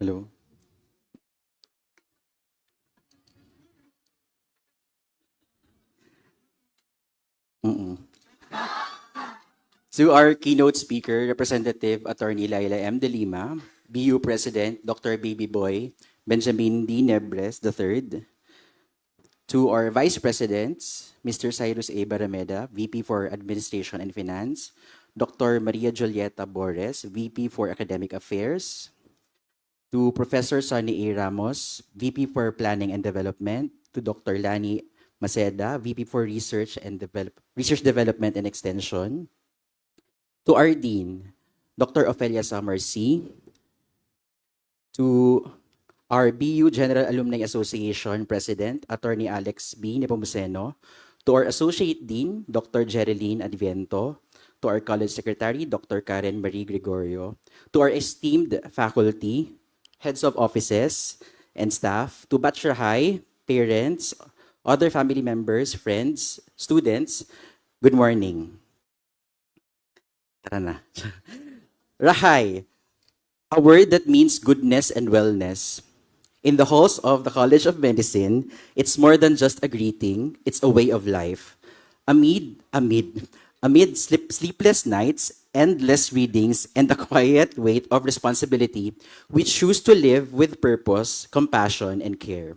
Hello. To our keynote speaker, Representative Attorney Laila M. De Lima, BU President Dr. Baby Boy Benjamin D. Nebres III. To our Vice Presidents, Mr. Cyrus A. Barameda, VP for Administration and Finance, Dr. Maria Julieta Bores, VP for Academic Affairs. To Professor Sonny A. Ramos, VP for Planning and Development. To Dr. Lani Maceda, VP for Research Development and Extension. To our Dean, Dr. Ofelia Summers C. To our BU General Alumni Association President, Attorney Alex B. Nepomuceno. To our Associate Dean, Dr. Jerilyn Adviento. To our College Secretary, Dr. Karen Marie Gregorio. To our esteemed faculty, heads of offices, and staff. To Bachelor High, parents, other family members, friends, students, good morning. Tara na. Rahay, a word that means goodness and wellness. In the halls of the College of Medicine, it's more than just a greeting, it's a way of life. Amid sleepless nights, endless readings, and the quiet weight of responsibility, we choose to live with purpose, compassion, and care.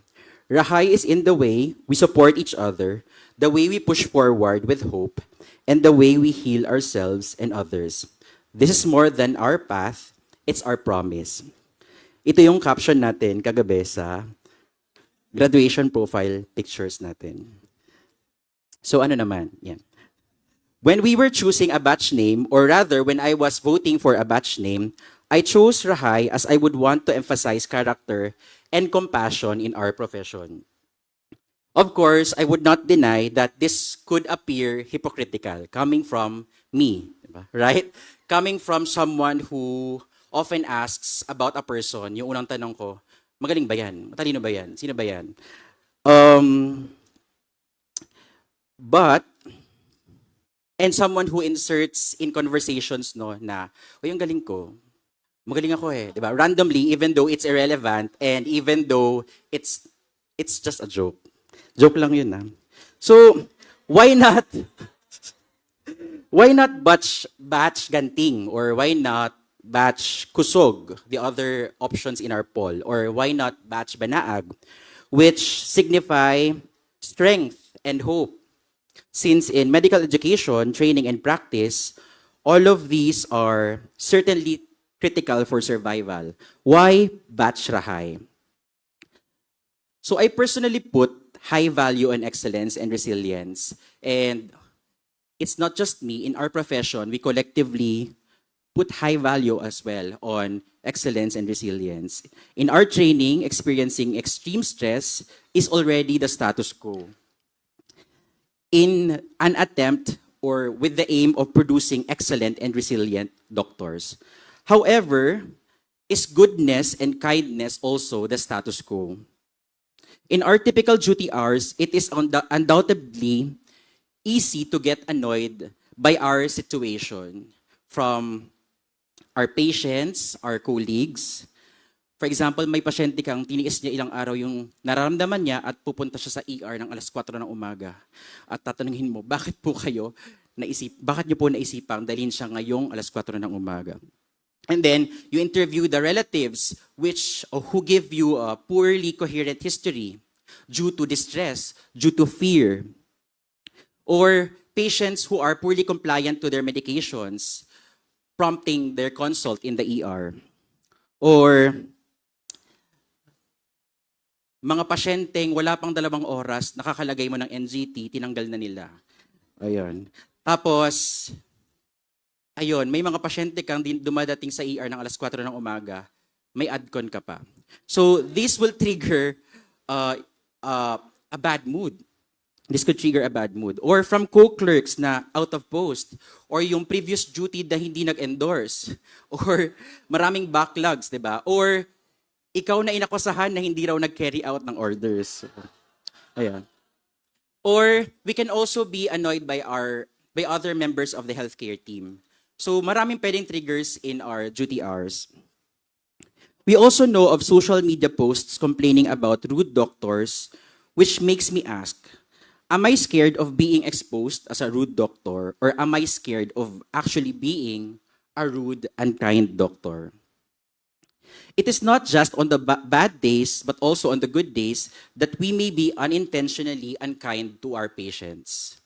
Rahay is in the way we support each other, the way we push forward with hope, and the way we heal ourselves and others. This is more than our path, it's our promise. Ito yung caption natin kagabi sa graduation profile pictures natin. So ano naman, yan. When we were choosing a batch name, or rather when I was voting for a batch name, I chose Rahay as I would want to emphasize character and compassion in our profession. Of course, I would not deny that this could appear hypocritical coming from me, right? Coming from someone who often asks about a person, yung unang tanong ko, magaling ba yan? Matalino ba yan? Sino ba yan? And someone who inserts in conversations no na, o yung galing ko, magaling ako eh, di ba? Randomly, even though it's irrelevant and even though it's just a joke. Joke lang yun ah. So, why not batch ganting, or why not batch kusog, the other options in our poll, or why not batch banaag, which signify strength and hope. Since in medical education, training, and practice, all of these are certainly critical for survival. Why batch Rahay? So I personally put high value on excellence and resilience. And it's not just me, in our profession, we collectively put high value as well on excellence and resilience. In our training, experiencing extreme stress is already the status quo. In an attempt or with the aim of producing excellent and resilient doctors. However, is goodness and kindness also the status quo? In our typical duty hours, it is undoubtedly easy to get annoyed by our situation from our patients, our colleagues. For example, may pasyente kang tiniis niya ilang araw yung nararamdaman niya at pupunta siya sa ER ng alas 4 ng umaga. At tatanungin mo, bakit niyo po naisipang dalhin siya ngayong alas 4 ng umaga? And then, you interview the relatives who give you a poorly coherent history due to distress, due to fear. Or patients who are poorly compliant to their medications, prompting their consult in the ER. Or mga pasyenteng wala pang 2 oras, nakakalagay mo ng NGT, tinanggal na nila. Ayun. Tapos, ayun, may mga pasyente kang dumadating sa ER ng alas 4 ng umaga, may adcon ka pa. So, this will trigger a bad mood. This could trigger a bad mood. Or from co-clerks na out of post. Or yung previous duty na hindi nag-endorse. Or maraming backlogs, di ba? Or ikaw na inakusahan na hindi raw nag-carry out ng orders. Ayan. Or we can also be annoyed by other members of the healthcare team. So maraming pwedeng triggers in our duty hours. We also know of social media posts complaining about rude doctors, which makes me ask, am I scared of being exposed as a rude doctor, or am I scared of actually being a rude and kind doctor? It is not just on the bad days, but also on the good days that we may be unintentionally unkind to our patients.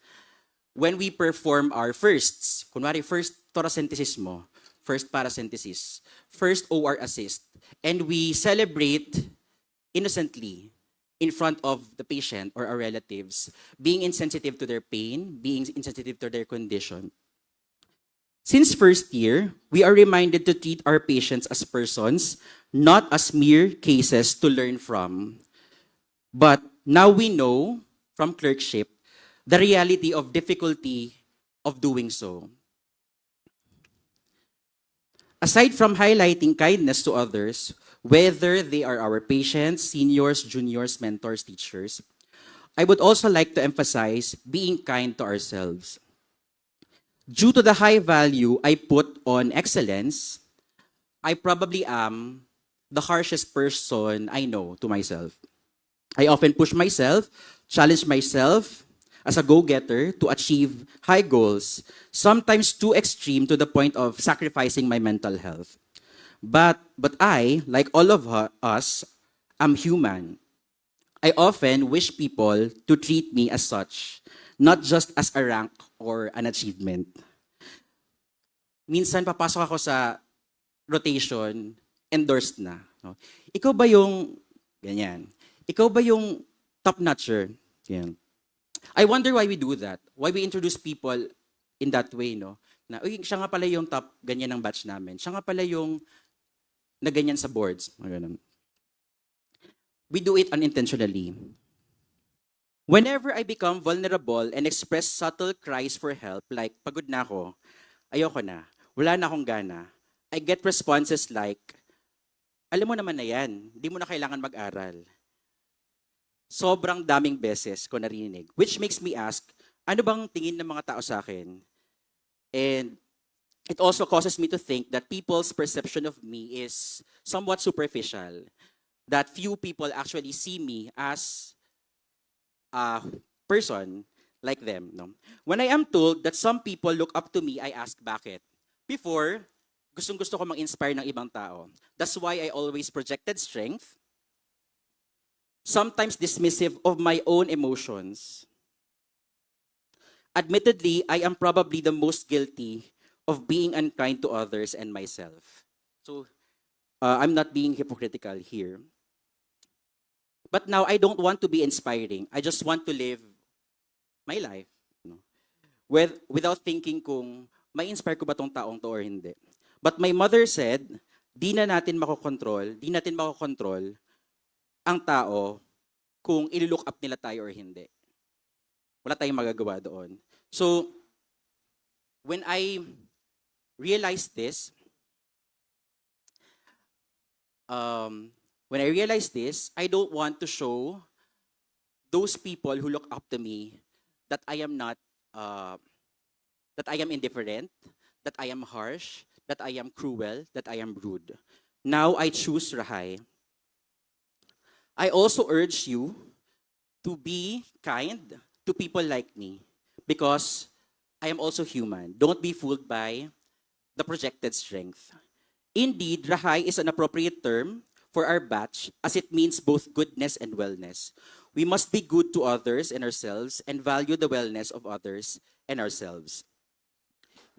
When we perform our firsts, kunwari first thoracentesis mo, first paracentesis, first OR assist, and we celebrate innocently in front of the patient or our relatives, being insensitive to their pain, being insensitive to their condition. Since first year, we are reminded to treat our patients as persons, not as mere cases to learn from. But now we know from clerkship the reality of difficulty of doing so. Aside from highlighting kindness to others, whether they are our patients, seniors, juniors, mentors, teachers, I would also like to emphasize being kind to ourselves. Due to the high value I put on excellence, I probably am the harshest person I know to myself. I often push myself, challenge myself as a go-getter to achieve high goals, sometimes too extreme to the point of sacrificing my mental health. But I, like all of us, am human. I often wish people to treat me as such, not just as a rank or an achievement. Minsan papasok ako sa rotation, endorsed na. No? Ikaw ba yung, ganyan, ikaw ba yung top-notcher? Yan. I wonder why we do that. Why we introduce people in that way, no? Na, uy, siya nga pala yung top, ganyan ng batch namin. Siya nga pala yung na ganyan sa boards. Ganun. We do it unintentionally. Whenever I become vulnerable and express subtle cries for help, like, pagod na ako, ayoko na, wala na akong gana, I get responses like, alam mo naman na yan, hindi mo na kailangan mag-aral. Sobrang daming beses ko narinig, which makes me ask, ano bang tingin ng mga tao sa akin? And it also causes me to think that people's perception of me is somewhat superficial, that few people actually see me as a person like them. No? When I am told that some people look up to me, I ask bakit. Before, gustong-gusto ko mag-inspire ng ibang tao. That's why I always projected strength, sometimes dismissive of my own emotions. Admittedly, I am probably the most guilty of being unkind to others and myself. So, I'm not being hypocritical here. But now, I don't want to be inspiring. I just want to live my life. No? Without thinking kung may inspire ko ba tong taong to or hindi. But my mother said, di natin makokontrol ang tao kung ililook up nila tayo or hindi. Wala tayong magagawa doon. So, when I realized this, I don't want to show those people who look up to me that I am not, that I am indifferent, that I am harsh, that I am cruel, that I am rude. Now I choose Rahay. I also urge you to be kind to people like me because I am also human. Don't be fooled by the projected strength. Indeed, Rahay is an appropriate term for our batch as it means both goodness and wellness. We must be good to others and ourselves and value the wellness of others and ourselves.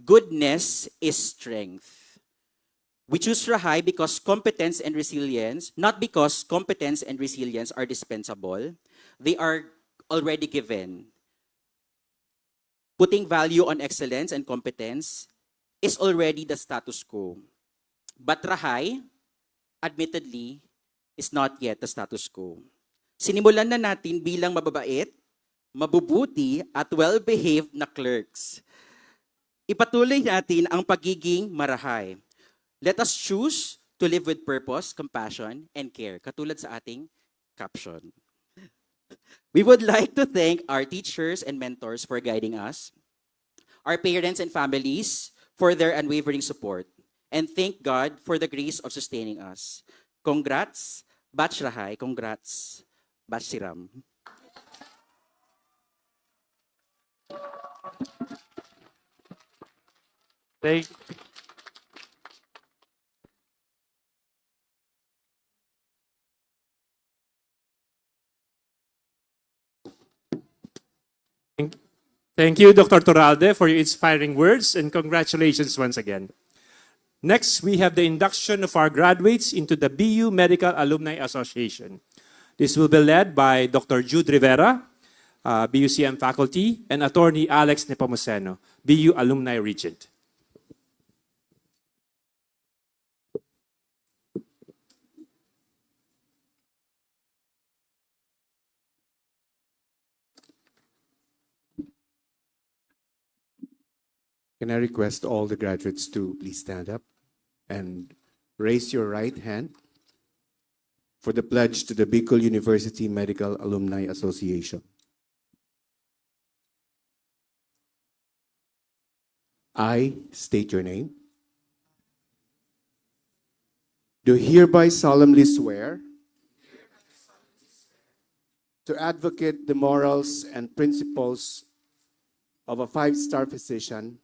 Goodness is strength. We choose Rahay because competence and resilience, not because competence and resilience are dispensable. They are already given. Putting value on excellence and competence is already the status quo. But Rahay, admittedly, is not yet the status quo. Sinimulan na natin bilang mababait, mabubuti, at well-behaved na clerks. Ipatuloy natin ang pagiging marahay. Let us choose to live with purpose, compassion, and care, katulad sa ating caption. We would like to thank our teachers and mentors for guiding us, our parents and families for their unwavering support, and thank God for the grace of sustaining us. Congrats, Batch Rahay. Congrats, Batch Siram. Thank you, Dr. Toralde, for your inspiring words, and congratulations once again. Next, we have the induction of our graduates into the BU Medical Alumni Association. This will be led by Dr. Jude Rivera, BUCM faculty, and Attorney Alex Nepomuceno, BU Alumni Regent. Can I request all the graduates to please stand up and raise your right hand for the pledge to the Bicol University Medical Alumni Association. I state your name. Do hereby solemnly swear to advocate the morals and principles of a five-star physician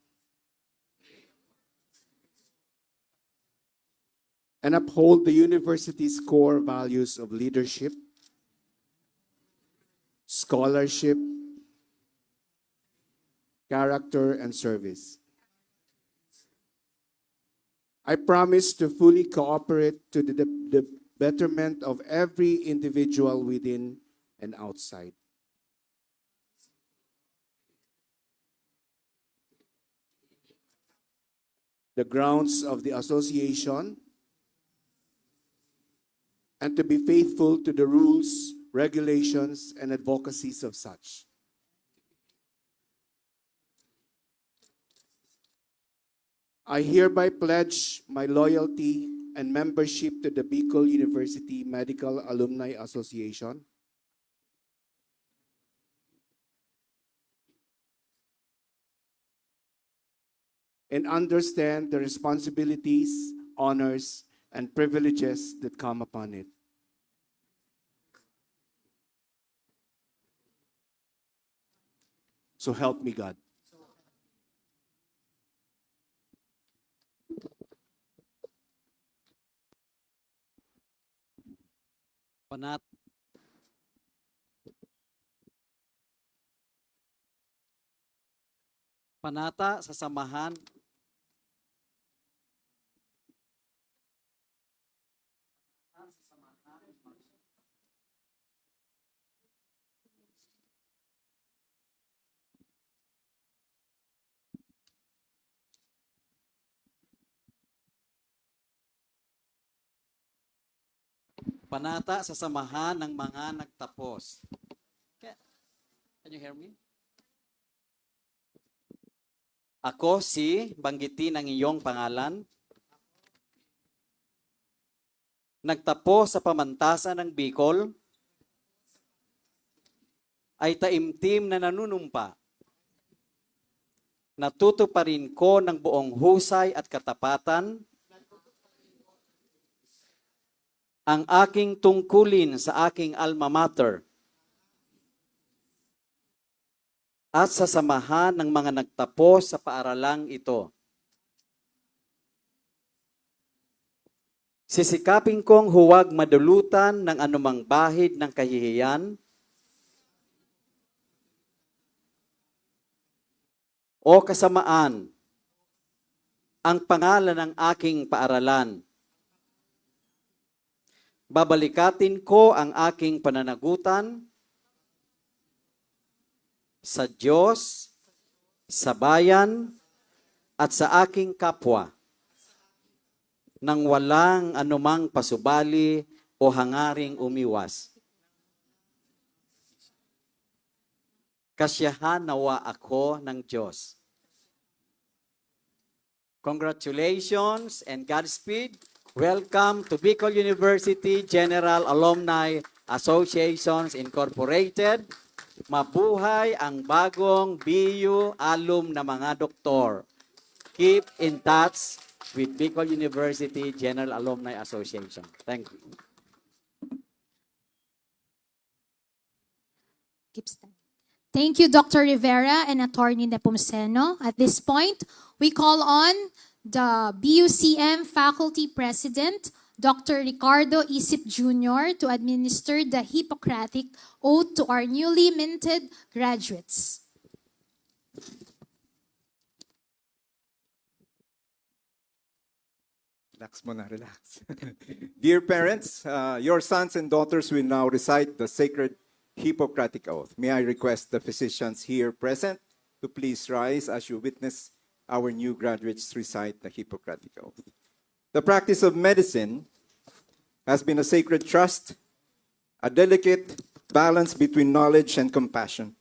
and uphold the university's core values of leadership, scholarship, character, and service. I promise to fully cooperate to the betterment of every individual within and outside. The grounds of the association, and to be faithful to the rules, regulations, and advocacies of such. I hereby pledge my loyalty and membership to the Bicol University Medical Alumni Association and understand the responsibilities, honors, and privileges that come upon it. So help me God. Panat Panata sa samahan Panata sa samahan ng mga nagtapos. Can you hear me? Ako si, banggitin ang iyong pangalan, nagtapos sa pamantasan ng Bicol, ay taimtim na nanunumpa. Natutuparin ko ng buong husay at katapatan ang aking tungkulin sa aking alma mater at sa samahan ng mga nagtapos sa paaralang ito. Sisikapin kong huwag madulutan ng anumang bahid ng kahihiyan o kasamaan ang pangalan ng aking paaralan. Babalikatin ko ang aking pananagutan sa Diyos, sa bayan, at sa aking kapwa nang walang anumang pasubali o hangaring umiwas. Kasyahan nawa ako ng Diyos. Congratulations and Godspeed. Welcome to Bicol University General Alumni Associations Incorporated. Mabuhay ang bagong BU alum na mga doktor. Keep in touch with Bicol University General Alumni Association. Thank you. Thank you, Dr. Rivera and Attorney Nepomuceno. At this point, we call on the BUCM Faculty President, Dr. Ricardo Isip Jr., to administer the Hippocratic Oath to our newly minted graduates. Relax muna, relax. Dear parents, your sons and daughters will now recite the sacred Hippocratic Oath. May I request the physicians here present to please rise as you witness our new graduates recite the Hippocratic Oath. The practice of medicine has been a sacred trust, a delicate balance between knowledge and compassion.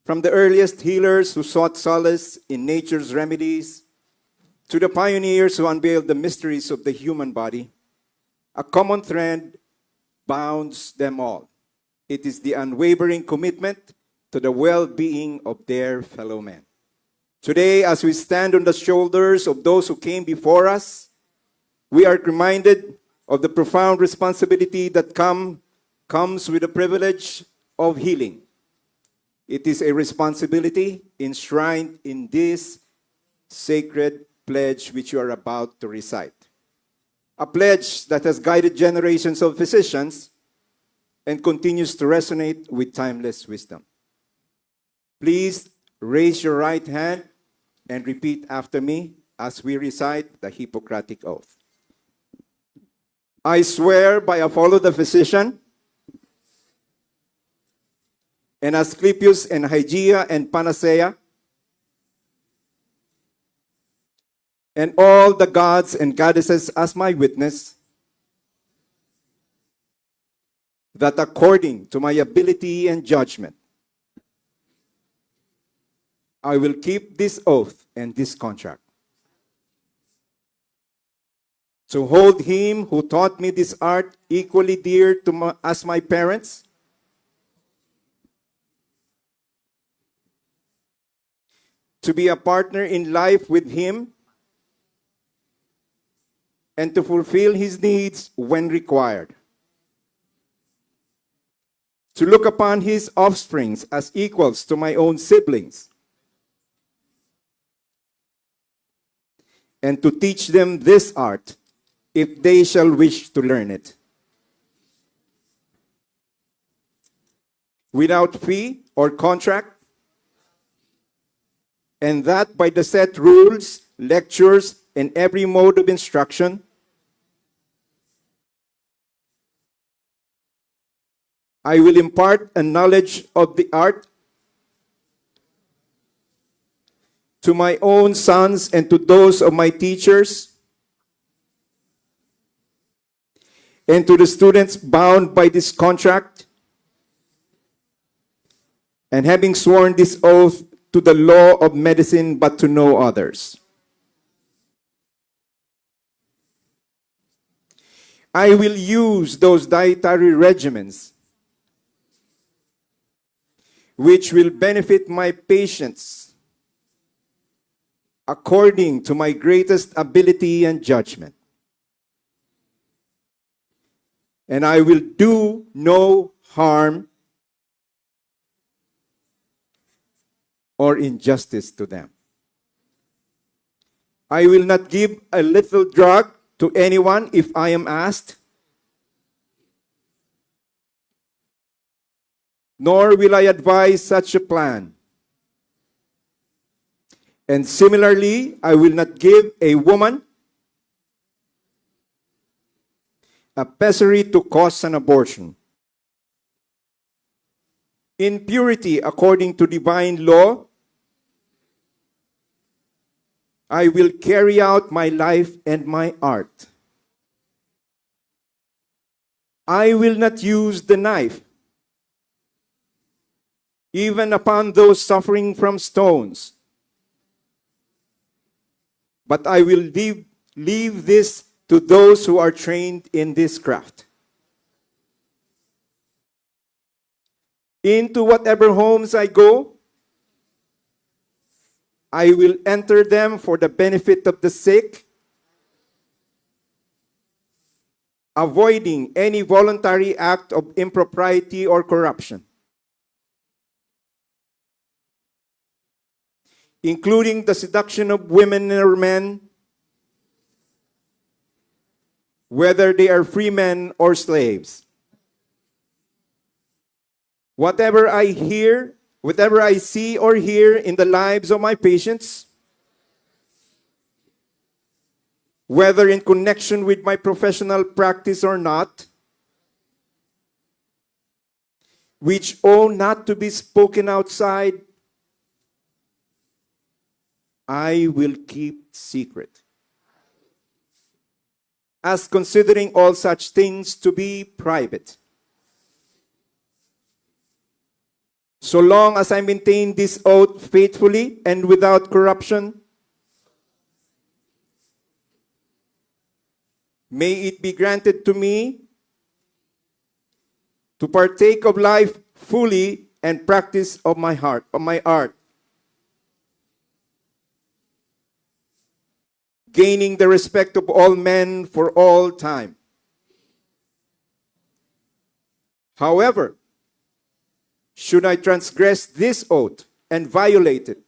From the earliest healers who sought solace in nature's remedies, to the pioneers who unveiled the mysteries of the human body, a common thread bounds them all. It is the unwavering commitment to the well-being of their fellow men. Today, as we stand on the shoulders of those who came before us, we are reminded of the profound responsibility that comes with the privilege of healing. It is a responsibility enshrined in this sacred pledge which you are about to recite. A pledge that has guided generations of physicians and continues to resonate with timeless wisdom. Please raise your right hand and repeat after me as we recite the Hippocratic Oath. I swear by Apollo the physician, and Asclepius and Hygeia and Panacea, and all the gods and goddesses as my witness, that according to my ability and judgment, I will keep this oath and this contract. To hold him who taught me this art equally dear to as my parents, to be a partner in life with him, and to fulfill his needs when required. To look upon his offsprings as equals to my own siblings, and to teach them this art if they shall wish to learn it. Without fee or contract, and that by the set rules, lectures, and every mode of instruction, I will impart a knowledge of the art to my own sons and to those of my teachers, and to the students bound by this contract, and having sworn this oath to the law of medicine but to no others. I will use those dietary regimens which will benefit my patients according to my greatest ability and judgment. And I will do no harm or injustice to them. I will not give a little drug to anyone if I am asked, nor will I advise such a plan. And similarly, I will not give a woman a pessary to cause an abortion. In purity, according to divine law, I will carry out my life and my art. I will not use the knife, even upon those suffering from stones. But I will leave this to those who are trained in this craft. Into whatever homes I go, I will enter them for the benefit of the sick, avoiding any voluntary act of impropriety or corruption, including the seduction of women or men, whether they are free men or slaves. Whatever I see or hear in the lives of my patients, whether in connection with my professional practice or not, which ought not to be spoken outside, I will keep secret, as considering all such things to be private. So long as I maintain this oath faithfully and without corruption, may it be granted to me to partake of life fully and practice of my art, gaining the respect of all men for all time. However, should I transgress this oath and violate it,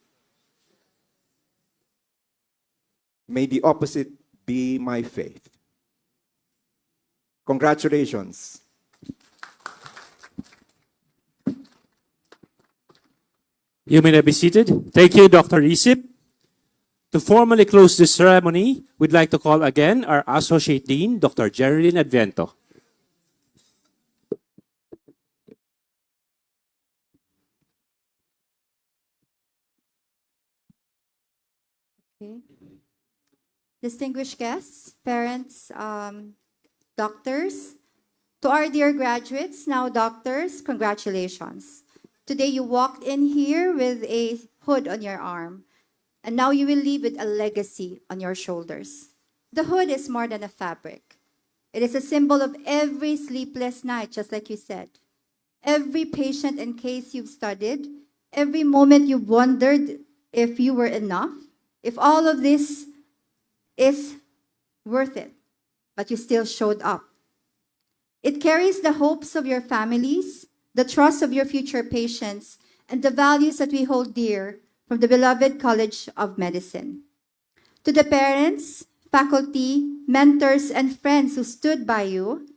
may the opposite be my faith. Congratulations. You may now be seated. Thank you, Dr. Isip. To formally close this ceremony, we'd like to call again our Associate Dean, Dr. Geraldine Adviento. Okay. Distinguished guests, parents, doctors, to our dear graduates, now doctors, congratulations. Today you walked in here with a hood on your arm, and now you will leave with a legacy on your shoulders. The hood is more than a fabric. It is a symbol of every sleepless night, just like you said. Every patient and case you've studied, every moment you've wondered if you were enough, if all of this is worth it, but you still showed up. It carries the hopes of your families, the trust of your future patients, and the values that we hold dear from the beloved College of Medicine. To the parents, faculty, mentors, and friends who stood by you,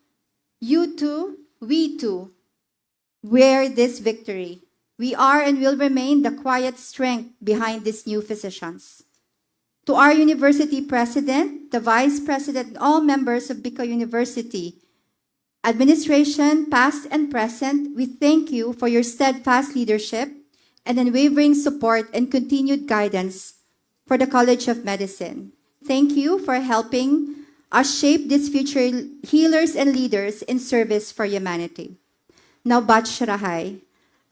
you too, we too, wear this victory. We are and will remain the quiet strength behind these new physicians. To our university president, the vice president, and all members of BICO University, administration, past and present, we thank you for your steadfast leadership and unwavering support and continued guidance for the College of Medicine. Thank you for helping us shape these future healers and leaders in service for humanity. Now, Batch Rahay,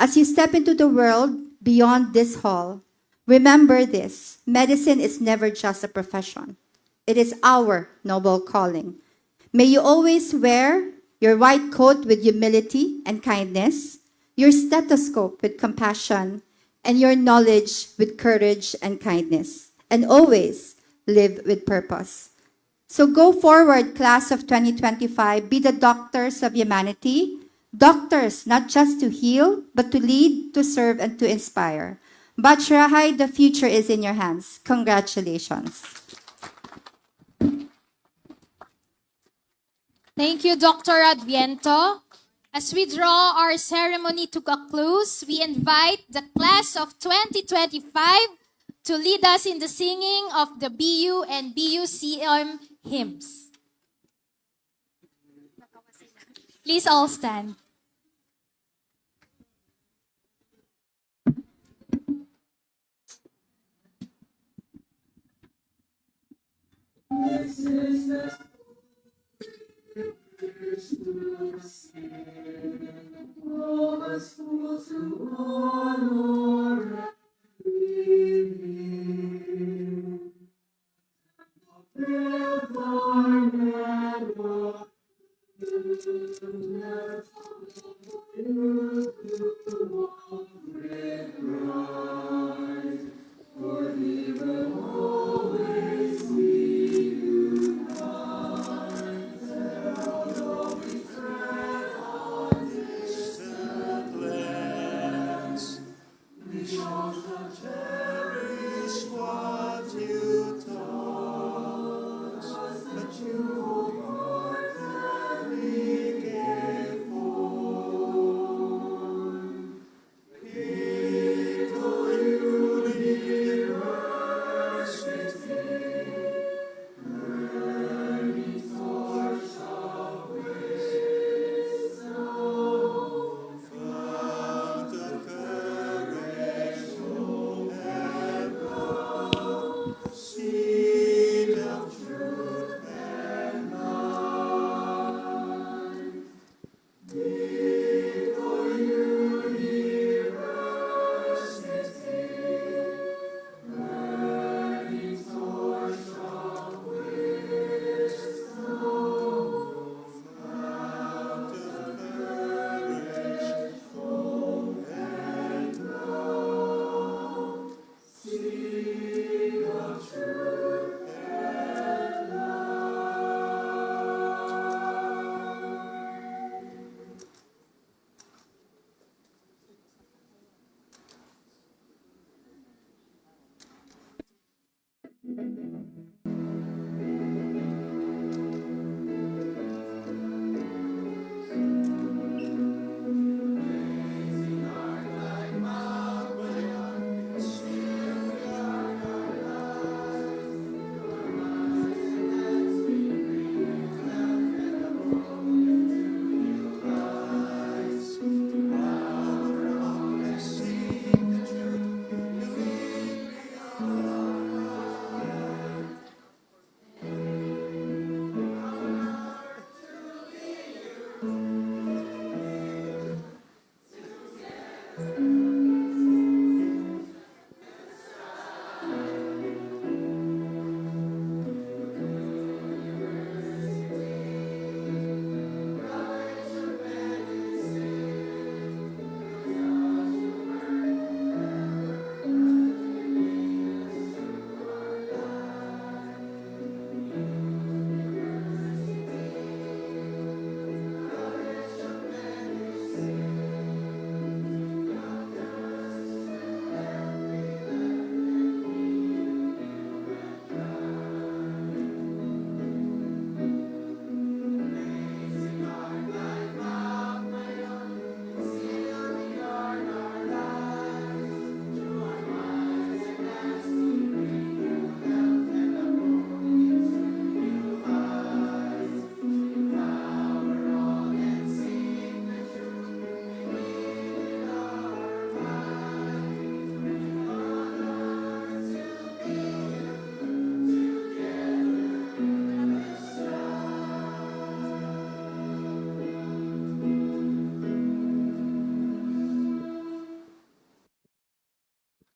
as you step into the world beyond this hall, remember this: medicine is never just a profession. It is our noble calling. May you always wear your white coat with humility and kindness, your stethoscope with compassion, and your knowledge with courage and kindness, and always live with purpose. So go forward, class of 2025, be the doctors of humanity, doctors not just to heal, but to lead, to serve, and to inspire. Bachrahay, the future is in your hands. Congratulations. Thank you, Dr. Adviento. As we draw our ceremony to a close, we invite the class of 2025 to lead us in the singing of the BU and BUCM hymns. Please all stand.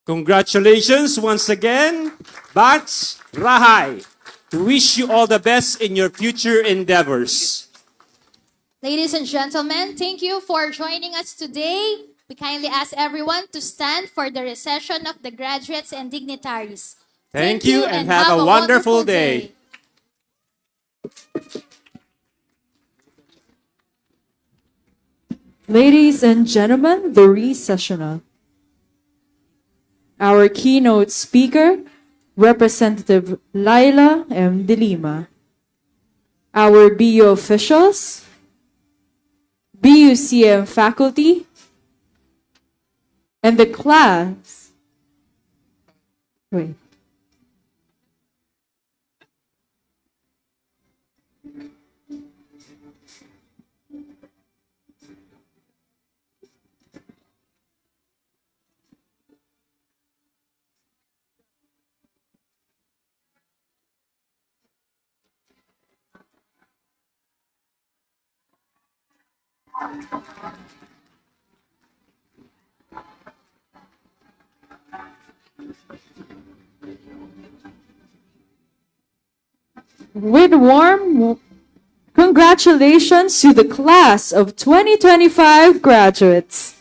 Congratulations once again, Batch Rahay. We wish you all the best in your future endeavors. Ladies and gentlemen, thank you for joining us today. We kindly ask everyone to stand for the recession of the graduates and dignitaries. Thank you and have a wonderful day. Ladies and gentlemen, the recessional. Our keynote speaker, Representative Laila M. De Lima. Our BU officials, BUCM faculty, and the class. Wait. With warm congratulations to the class of 2025 graduates.